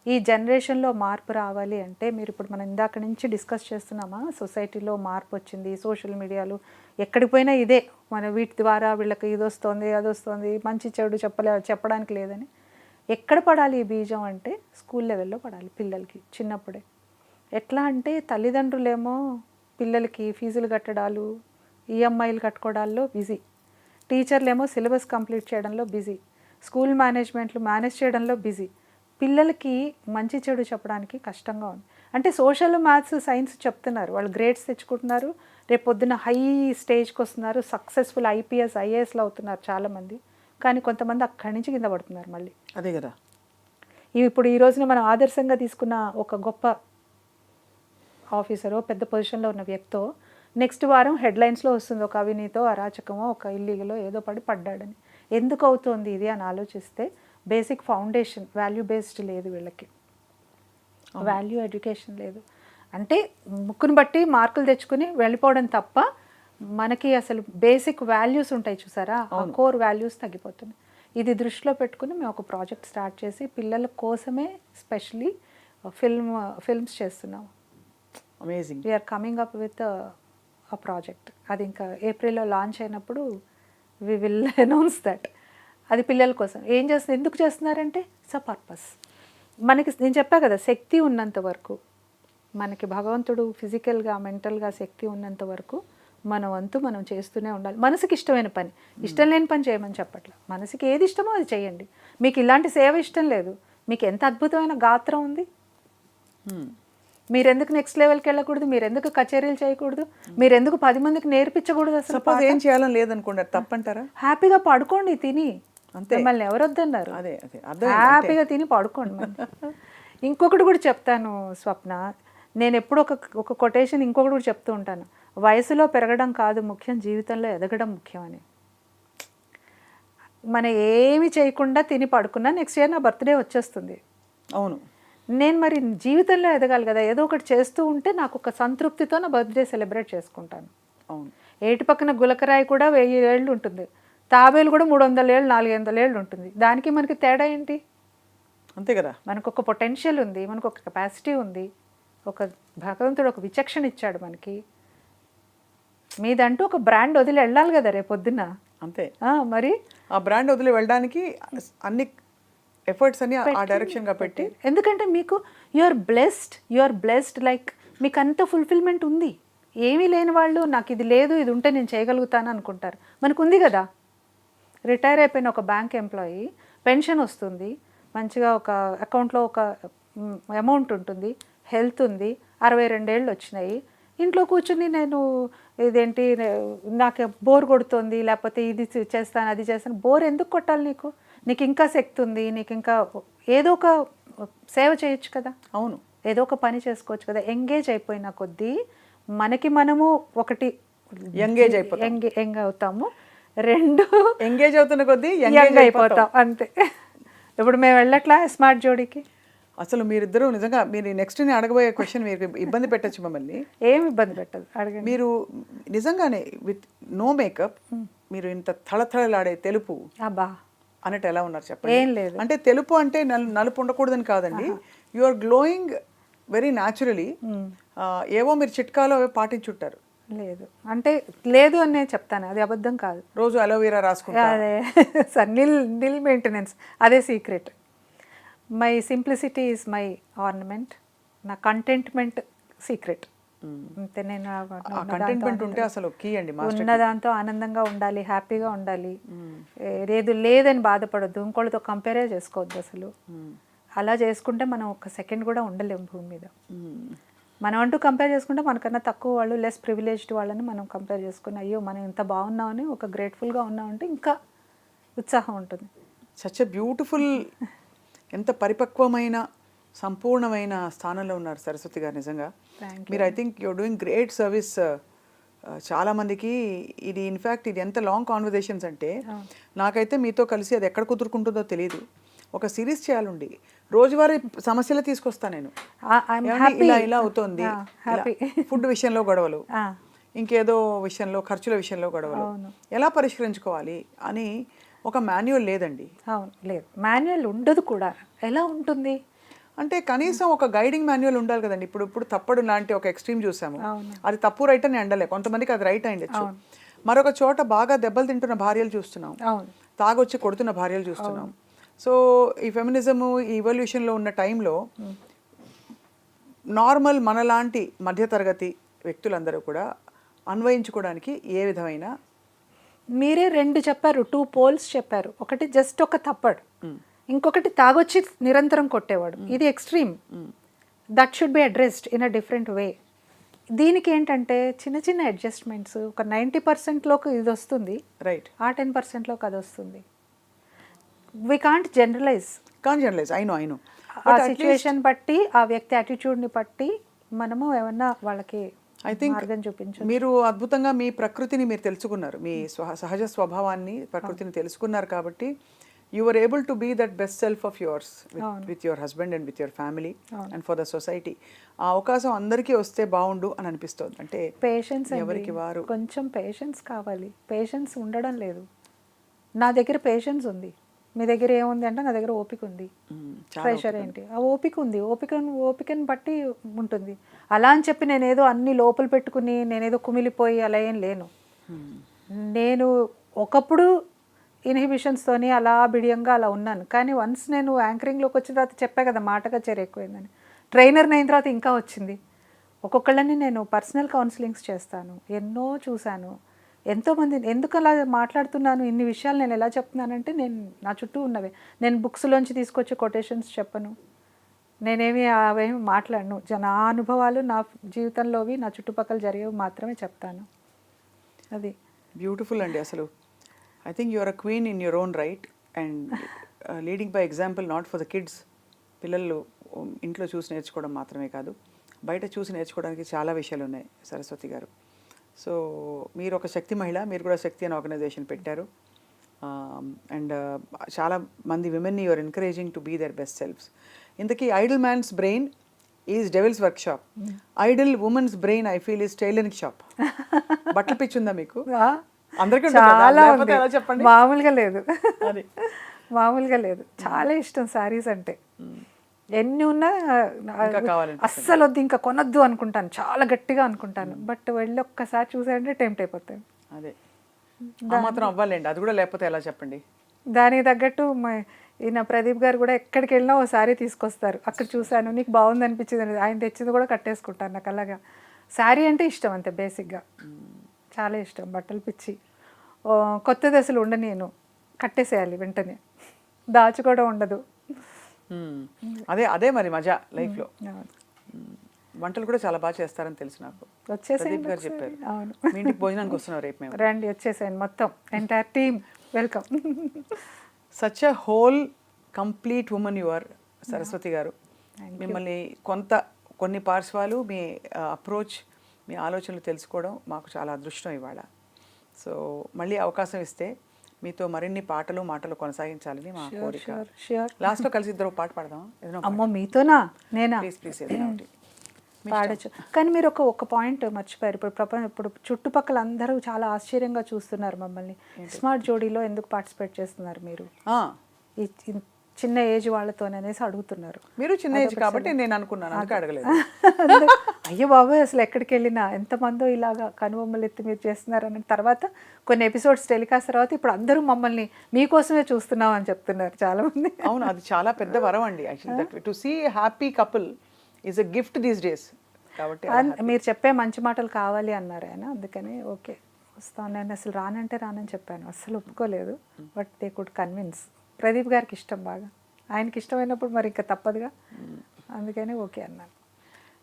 ఈ జనరేషన్లో మార్పు రావాలి అంటే, మీరు ఇప్పుడు మనం ఇందాక నుంచి డిస్కస్ చేస్తున్నామా, సొసైటీలో మార్పు వచ్చింది, సోషల్ మీడియాలు ఎక్కడికి పోయినా ఇదే, మన వీటి ద్వారా వీళ్ళకి ఇది వస్తుంది, అది వస్తుంది, మంచి చెడు చెప్పడానికి లేదని. ఎక్కడ పడాలి ఈ బీజం అంటే స్కూల్ లెవెల్లో పడాలి పిల్లలకి చిన్నప్పుడే. ఎట్లా అంటే తల్లిదండ్రులేమో పిల్లలకి ఫీజులు కట్టడాలు, ఈఎంఐలు కట్టుకోవడాల్లో బిజీ, టీచర్లేమో సిలబస్ కంప్లీట్ చేయడంలో బిజీ, స్కూల్ మేనేజ్మెంట్లు మేనేజ్ చేయడంలో బిజీ. పిల్లలకి మంచి చెడు చెప్పడానికి కష్టంగా ఉంది. అంటే సోషల్, మ్యాథ్స్, సైన్స్ చెప్తున్నారు, వాళ్ళు గ్రేడ్స్ తెచ్చుకుంటున్నారు, రేపు పొద్దున్న హై స్టేజ్కి వస్తున్నారు, సక్సెస్ఫుల్ ఐపీఎస్ ఐఏఎస్లు అవుతున్నారు చాలామంది. కానీ కొంతమంది అక్కడి నుంచి కింద పడుతున్నారు మళ్ళీ. అదే కదా. ఇప్పుడు ఈ రోజున మనం ఆదర్శంగా తీసుకున్న ఒక గొప్ప ఆఫీసరో పెద్ద పొజిషన్లో ఉన్న వ్యక్తో నెక్స్ట్ వారం హెడ్లైన్స్లో వస్తుంది, ఒక అవినీతో, అరాచకమో, ఒక ఇల్లీగలో ఏదో పడ్డాడని. ఎందుకు అవుతుంది ఇది అని ఆలోచిస్తే బేసిక్ ఫౌండేషన్ వాల్యూ బేస్డ్ లేదు వీళ్ళకి, వాల్యూ ఎడ్యుకేషన్ లేదు. అంటే ముక్కును బట్టి మార్కులు తెచ్చుకుని వెళ్ళిపోవడం తప్ప మనకి అసలు బేసిక్ వాల్యూస్ ఉంటాయి చూసారా, ఆ కోర్ వాల్యూస్ తగ్గిపోతున్నాయి. ఇది దృష్టిలో పెట్టుకుని మేము ఒక ప్రాజెక్ట్ స్టార్ట్ చేసి పిల్లల కోసమే స్పెషలీ ఫిల్మ్స్ చేస్తున్నాము. Amazing. We are coming up with a project. అది ఇంకా ఏప్రిల్లో లాంచ్ అయినప్పుడు వి విల్ అనౌన్స్ దట్. అది పిల్లల కోసం. ఏం చేస్తున్నారు, ఎందుకు చేస్తున్నారంటే ఇట్స్ అ పర్పస్. మనకి నేను చెప్పా కదా, శక్తి ఉన్నంత వరకు, మనకి భగవంతుడు ఫిజికల్గా మెంటల్గా శక్తి ఉన్నంత వరకు మన వంతు మనం చేస్తూనే ఉండాలి. మనసుకి ఇష్టమైన పని, ఇష్టం లేని పని చేయమని చెప్పట్లే. మనసుకి ఏది ఇష్టమో అది చేయండి. మీకు ఇలాంటి సేవ ఇష్టం లేదు, మీకు ఎంత అద్భుతమైన గాత్రం ఉంది, మీరెందుకు నెక్స్ట్ లెవెల్కి వెళ్ళకూడదు, మీరెందుకు కచేరీలు చేయకూడదు, మీరెందుకు 10 మందికి నేర్పించకూడదు? అసలు సపోజ్ ఏం చేయాలని లేదనుకున్నారు, తప్పంటారా? హ్యాపీగా పడుకోండి తిని, అంతే. మిమ్మల్ని ఎవరు వద్దన్నారు? అదే అదే అర్థం. హ్యాపీగా తిని పడుకోండి. ఇంకొకటి కూడా చెప్తాను స్వప్న, నేను ఎప్పుడు ఒక కొటేషన్ ఇంకొకటి కూడా చెప్తూ ఉంటాను. వయసులో పెరగడం కాదు ముఖ్యం, జీవితంలో ఎదగడం ముఖ్యం అని. మనం ఏమి చేయకుండా తిని పడుకున్నా నెక్స్ట్ ఇయర్ నా బర్త్డే వచ్చేస్తుంది. అవును. నేను మరి జీవితంలో ఎదగాలి కదా, ఏదో ఒకటి చేస్తూ ఉంటే నాకు ఒక సంతృప్తితో నా బర్త్డే సెలబ్రేట్ చేసుకుంటాను. అవును. ఏటి పక్కన గులకరాయి కూడా 1000 ఏళ్ళు ఉంటుంది, తాబేలు కూడా 300 ఏళ్ళు 400 ఏళ్ళు ఉంటుంది. దానికి మనకి తేడా ఏంటి? అంతే కదా. మనకు ఒక పొటెన్షియల్ ఉంది, మనకు ఒక కెపాసిటీ ఉంది, ఒక భగవంతుడు ఒక విచక్షణ ఇచ్చాడు మనకి. మీదంటూ ఒక బ్రాండ్ వదిలి వెళ్ళాలి కదా రేపొద్దున. అంతే. మరి ఆ బ్రాండ్ వదిలి వెళ్ళడానికి అన్ని ఎఫర్ట్స్ అన్ని ఆ డైరెక్షన్గా పెట్టి, ఎందుకంటే మీకు యు ఆర్ బ్లెస్డ్ లైక్ మీకు అంత ఫుల్ఫిల్మెంట్ ఉంది. ఏమీ లేని వాళ్ళు నాకు ఇది లేదు, ఇది ఉంటే నేను చేయగలుగుతాను అనుకుంటారు. మనకు ఉంది కదా. రిటైర్ అయిపోయిన ఒక బ్యాంక్ ఎంప్లాయీ, పెన్షన్ వస్తుంది, మంచిగా ఒక అకౌంట్లో ఒక అమౌంట్ ఉంటుంది, హెల్త్ ఉంది, 62 ఏళ్ళు వచ్చినాయి, ఇంట్లో కూర్చుని నేను ఇదేంటి నాకు బోర్ కొడుతుంది, లేకపోతే ఇది చేస్తాను అది చేస్తాను. బోర్ ఎందుకు కొట్టాలి? నీకు ఇంకా శక్తి ఉంది, నీకు ఇంకా ఏదో ఒక సేవ చేయొచ్చు కదా. అవును. ఏదో ఒక పని చేసుకోవచ్చు కదా. ఎంగేజ్ అయిపోయిన కొద్దీ మనకి మనము ఒకటి యంగ్ అవుతాము, 2 ఎంగేజ్ అవుతున్న కొద్దీ యంగ్ అయిపోతాం. అంతే. ఇప్పుడు మేము వెళ్ళట్లా స్మార్ట్ జోడీకి. అసలు మీరిద్దరూ నిజంగా, మీరు నెక్స్ట్ నేను అడగబోయే క్వశ్చన్ మీరు ఇబ్బంది పెట్టచ్చు మమ్మల్ని. ఏం ఇబ్బంది పెట్టదు, అడగండి. మీరు నిజంగానే విత్ నో మేకప్ మీరు ఇంత థళథళలాడే తెలుపు అబ్బా అన్నట్టు ఎలా ఉన్నారు చెప్పండి. ఏం లేదు. అంటే తెలుపు అంటే నలుపు ఉండకూడదని కాదండి, you are glowing very naturally. ఏవో మీరు చిట్కాలో అవే పాటించుంటారు. లేదు అంటే లేదు అని నేను చెప్తాను, అది అబద్ధం కాదు. రోజు అలోవెరా రాసుకుంటారు. అదే సార్, నిల్ మెయింటెనెన్స్, అదే secret. My simplicity is my ornament, నా కంటెంట్మెంట్ సీక్రెట్. అంతే. నేను కంటెంట్మెంట్ ఉంటే అసలు కీ అండి. ఉన్నదాంతో ఆనందంగా ఉండాలి, హ్యాపీగా ఉండాలి, లేదని బాధపడద్దు, ఇంకోళ్ళతో కంపేరే చేసుకోవద్దు అసలు. అలా చేసుకుంటే మనం ఒక సెకండ్ కూడా ఉండలేము భూమి మీద. మనం అంటూ కంపేర్ చేసుకుంటే మనకన్నా తక్కువ వాళ్ళు, లెస్ ప్రివిలేజ్డ్ వాళ్ళని మనం కంపేర్ చేసుకుని అయ్యో మనం ఇంత బాగున్నామని ఒక గ్రేట్ఫుల్గా ఉన్నామంటే ఇంకా ఉత్సాహం ఉంటుంది. సచ్ ఎ బ్యూటిఫుల్, ఎంత పరిపక్వమైన సంపూర్ణమైన స్థానంలో ఉన్నారు సరస్వతి గారు. నిజంగా మీరు I think you're doing great service చాలామందికి. ఇది ఇన్ఫ్యాక్ట్ ఇది ఎంత లాంగ్ కాన్వర్జేషన్స్ అంటే నాకైతే మీతో కలిసి అది ఎక్కడ కుదురుకుంటుందో తెలియదు. ఒక సిరీస్ చేయాలండి, రోజువారీ సమస్యలు తీసుకొస్తా నేను. ఇలా అవుతోంది, ఫుడ్ విషయంలో గొడవలు, ఇంకేదో విషయంలో ఖర్చుల విషయంలో గొడవలు, ఎలా పరిష్కరించుకోవాలి అని ఒక మాన్యువల్ లేదండి. అవును, లేదు, మాన్యువల్ ఉండదు కూడా. ఎలా ఉంటుంది అంటే కనీసం ఒక గైడింగ్ మాన్యువల్ ఉండాలి కదండి. ఇప్పుడు తప్పడు లాంటి ఒక ఎక్స్ట్రీమ్ చూసాము, అది తప్పు రైట్ అని అండలే, కొంతమందికి అది రైట్ అయిండొచ్చు. మరొక చోట బాగా దెబ్బలు తింటున్న భార్యలు చూస్తున్నాం, తాగొచ్చి కొడుతున్న భార్యలు చూస్తున్నాం. సో ఈ ఫెమినిజము ఈ ఇవల్యూషన్లో ఉన్న టైంలో నార్మల్ మనలాంటి మధ్యతరగతి వ్యక్తులందరూ కూడా అన్వయించుకోవడానికి ఏ విధమైన, మీరే 2 చెప్పారు, 2 పోల్స్ చెప్పారు. ఒకటి జస్ట్ ఒక తప్పడు, ఇంకొకటి తాగొచ్చి నిరంతరం కొట్టేవాడు. ఇది extreme. That should be addressed in a different way. దీనికి ఏంటంటే చిన్న చిన్న అడ్జస్ట్మెంట్స్. ఒక 90%లోకి ఇది వస్తుంది, రైట్, ఆ 10%లోకి అది వస్తుంది. We can't generalize. I know ఆ సిచ్యువేషన్ బట్టి, ఆ వ్యక్తి యాటిట్యూడ్ని బట్టి మనము ఏమన్నా వాళ్ళకి ఐ థింక్ మార్గం చూపించు. మీరు అద్భుతంగా మీ ప్రకృతిని మీరు తెలుసుకున్నారు, మీ సహజ స్వభావాన్ని ప్రకృతిని తెలుసుకున్నారు కాబట్టి you were able to be that best self of yours with your husband and with your family and for the society. ఆ అవకాశం అందరికీ వస్తే బాగుండు అని అనిపిస్తుంది. అంటే పేషెన్స్, ఎవరికి వారు కొంచెం పేషెన్స్ కావాలి. పేషెన్స్ ఉండడం లేదు. నా దగ్గర పేషెన్స్ ఉంది, మీ దగ్గర ఏముంది అంటే నా దగ్గర ఓపిక ఉంది. ప్రెషర్ ఏంటి, ఆ ఓపిక ఉంది. ఓపికని బట్టి ఉంటుంది. అలా అని చెప్పి నేనేదో అన్ని లోపల పెట్టుకుని నేనేదో కుమిలిపోయి అలా ఏం లేను. నేను ఒకప్పుడు ఇన్హిబిషన్స్తోని అలా బిడియంగా అలా ఉన్నాను. కానీ వన్స్ నేను యాంకరింగ్లోకి వచ్చిన తర్వాత చెప్పా కదా మాటగా చేరు ఎక్కువైందని. ట్రైనర్ని అయిన తర్వాత ఇంకా వచ్చింది. ఒక్కొక్కళ్ళని నేను పర్సనల్ కౌన్సిలింగ్స్ చేస్తాను. ఎన్నో చూశాను. ఎంతోమంది ఎందుకు అలా మాట్లాడుతున్నాను, ఇన్ని విషయాలు నేను ఎలా చెప్తున్నానంటే నేను నా చుట్టూ ఉన్నవే. నేను బుక్స్లోంచి తీసుకొచ్చే కొటేషన్స్ చెప్పను, నేనేమి అవేమి మాట్లాడను. నా అనుభవాలు నా జీవితంలోవి నా చుట్టుపక్కల జరిగేవి మాత్రమే చెప్తాను. అది బ్యూటిఫుల్ అండి. అసలు I think you are a queen in your own right and leading by example not for the kids. పిల్లలు ఇంట్లో చూసి నేర్చుకోవడం మాత్రమే కాదు, బయట చూసి నేర్చుకోవడానికి చాలా విషయాలు ఉన్నాయి సరస్వతి గారు. సో మీరు ఒక శక్తి మహిళ, మీరు కూడా శక్తి అనే ఆర్గనైజేషన్ పెట్టారు. అండ్ చాలా మంది విమెన్ని you're encouraging to be their best selfs. ఇంతకీ idle man's brain is devil's workshop, idle women's brain I feel is tailoring shop. బట్టలు పిచ్చుందా మీకు? అందరికీ చాలా చెప్పండి. మామూలుగా లేదు, మామూలుగా లేదు. చాలా ఇష్టం శారీస్ అంటే. ఎన్ని ఉన్నా అస్సలు వద్దు ఇంకా కొనొద్దు అనుకుంటాను, చాలా గట్టిగా అనుకుంటాను. బట్ వెళ్ళి ఒక్కసారి చూసారంటే టెంప్ట్ అయిపోతాను. అదే మాత్రం అవ్వాలండి, అది కూడా లేకపోతే ఎలా చెప్పండి. దానికి తగ్గట్టు ఈయన ప్రదీప్ గారు కూడా ఎక్కడికి వెళ్ళినా ఓ శారీ తీసుకొస్తారు. అక్కడ చూశాను, నీకు బాగుంది అనిపించింది, ఆయన తెచ్చింది కూడా కట్టేసుకుంటాను. నాకు అలాగా శారీ అంటే ఇష్టం అంతే బేసిక్గా, చాలా ఇష్టం. బట్టలు పిచ్చి. కొత్తది అసలు ఉండనేను, కట్టేసేయాలి వెంటనే, దాచుకోవడం ఉండదు. అదే అదే మరి మజా లైఫ్లో. వంటలు కూడా చాలా బాగా చేస్తారని తెలుసు నాకు, ప్రదీప్ గారు చెప్పారు. అవును, మీ ఇంటికి భోజనానికి వస్తున్నారు రేపు మేము. రండి, వచ్చేసాను, మొత్తం entire team welcome. Such a whole complete women you are Saraswati గారు. మిమ్మల్ని కొన్ని పార్శ్వాలు, మీ అప్రోచ్, మీ ఆలోచనలు తెలుసుకోవడం మాకు చాలా అదృష్టం ఇవాళ. సో మళ్ళీ అవకాశం ఇస్తే మీతో మరిన్ని మాటలు కొనసాగించాలని మా కోరిక. లాస్ట్లో కలిసి ఇద్దరు పాట పాడదాం. అమ్మో మీతోనా? నేనా? ప్లీజ్ పాడచ్చు. కానీ మీరు ఒక పాయింట్ మర్చిపోయారు. ఇప్పుడు చుట్టుపక్కల అందరూ చాలా ఆశ్చర్యంగా చూస్తున్నారు మమ్మల్ని. స్మార్ట్ జోడీలో ఎందుకు పార్టిసిపేట్ చేస్తున్నారు మీరు, ఈ చిన్న ఏజ్ వాళ్ళతోననేసి అడుగుతున్నారు. మీరు చిన్న ఏజ్ కాబట్టి నేను అనుకున్నాను, అందుకే అడగలేదు. అయ్యో బాబాయ్, అసలు ఎక్కడికి వెళ్ళినా ఎంతమందో ఇలాగా కనుబొమ్మలు ఎత్తి మీరు చేస్తున్నారు అని. తర్వాత కొన్ని ఎపిసోడ్స్ టెలికాస్ట్ తర్వాత ఇప్పుడు అందరూ మమ్మల్ని మీకోసమే చూస్తున్నాం అని చెప్తున్నారు చాలా మంది. అవును, అది చాలా పెద్ద వరం అండి. Actually to see happy couple is a gift these days. కాబట్టి మీరు చెప్పే మంచి మాటలు కావాలి అన్నారు ఆయన, అందుకని ఓకే వస్తాను. నేను అసలు రానని చెప్పాను, అస్సలు ఒప్పుకోలేదు. But they could convince. Pradeep గారికి ఇష్టం బాగా, ఆయనకి ఇష్టమైనప్పుడు మరి ఇంకా తప్పదుగా, అందుకని ఓకే అన్నాను.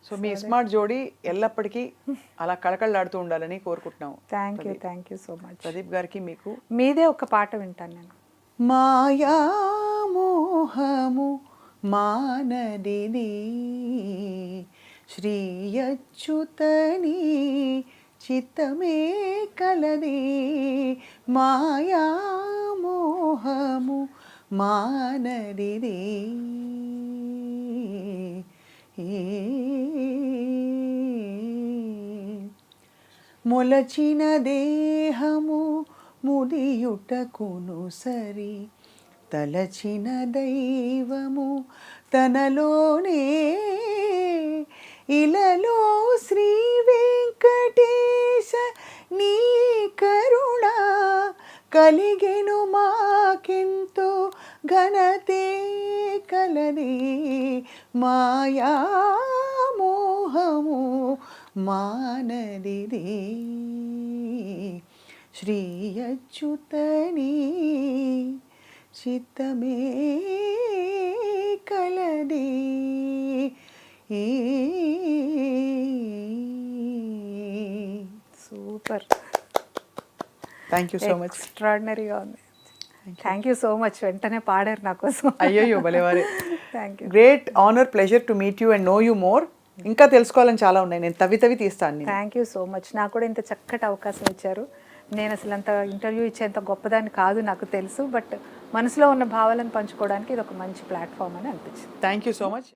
సో మీ స్మార్ట్ జోడీ ఎల్లప్పటికీ అలా కళకళలాడుతూ ఉండాలని కోరుకుంటున్నాం. Thank you so much. Pradeep గారికి మీకు మీదే ఒక పాట వింటాను నేను. మాయా మోహము మానదిని శ్రీ అచ్యుతని చిత్తమే కలది, మాయా మోహము మానదిని మొలచిన దేహము ముడియుటకును సరి, తలచిన దైవము తనలోనే, ఇలలో శ్రీ వెంకటేశ నీ కరుణ కలిగెను మాకెంతో ఘనతే కలది, మాయా మోహము మానదిది శ్రీ అచ్యుతని చిత్తమే కలది. Super, thank you so much. ఎక్స్ట్రాడినరీగా ఉంది. Thank you so much. వెంటనే పాడారు నా కోసం. అయ్యో భలేవారే. Thank you. Great honour, pleasure to meet you and know you more. ఇంకా తెలుసుకోవాలని చాలా ఉన్నాయి, నేను తవి తీస్తాను. Thank you so much. నాకు కూడా ఇంత చక్కటి అవకాశం ఇచ్చారు. నేను అసలు అంత ఇంటర్వ్యూ ఇచ్చేంత గొప్పదాన్ని కాదు నాకు తెలుసు, బట్ మనసులో ఉన్న భావాలను పంచుకోవడానికి ఇది ఒక మంచి ప్లాట్ఫామ్ అని అనిపించింది. Thank you so much.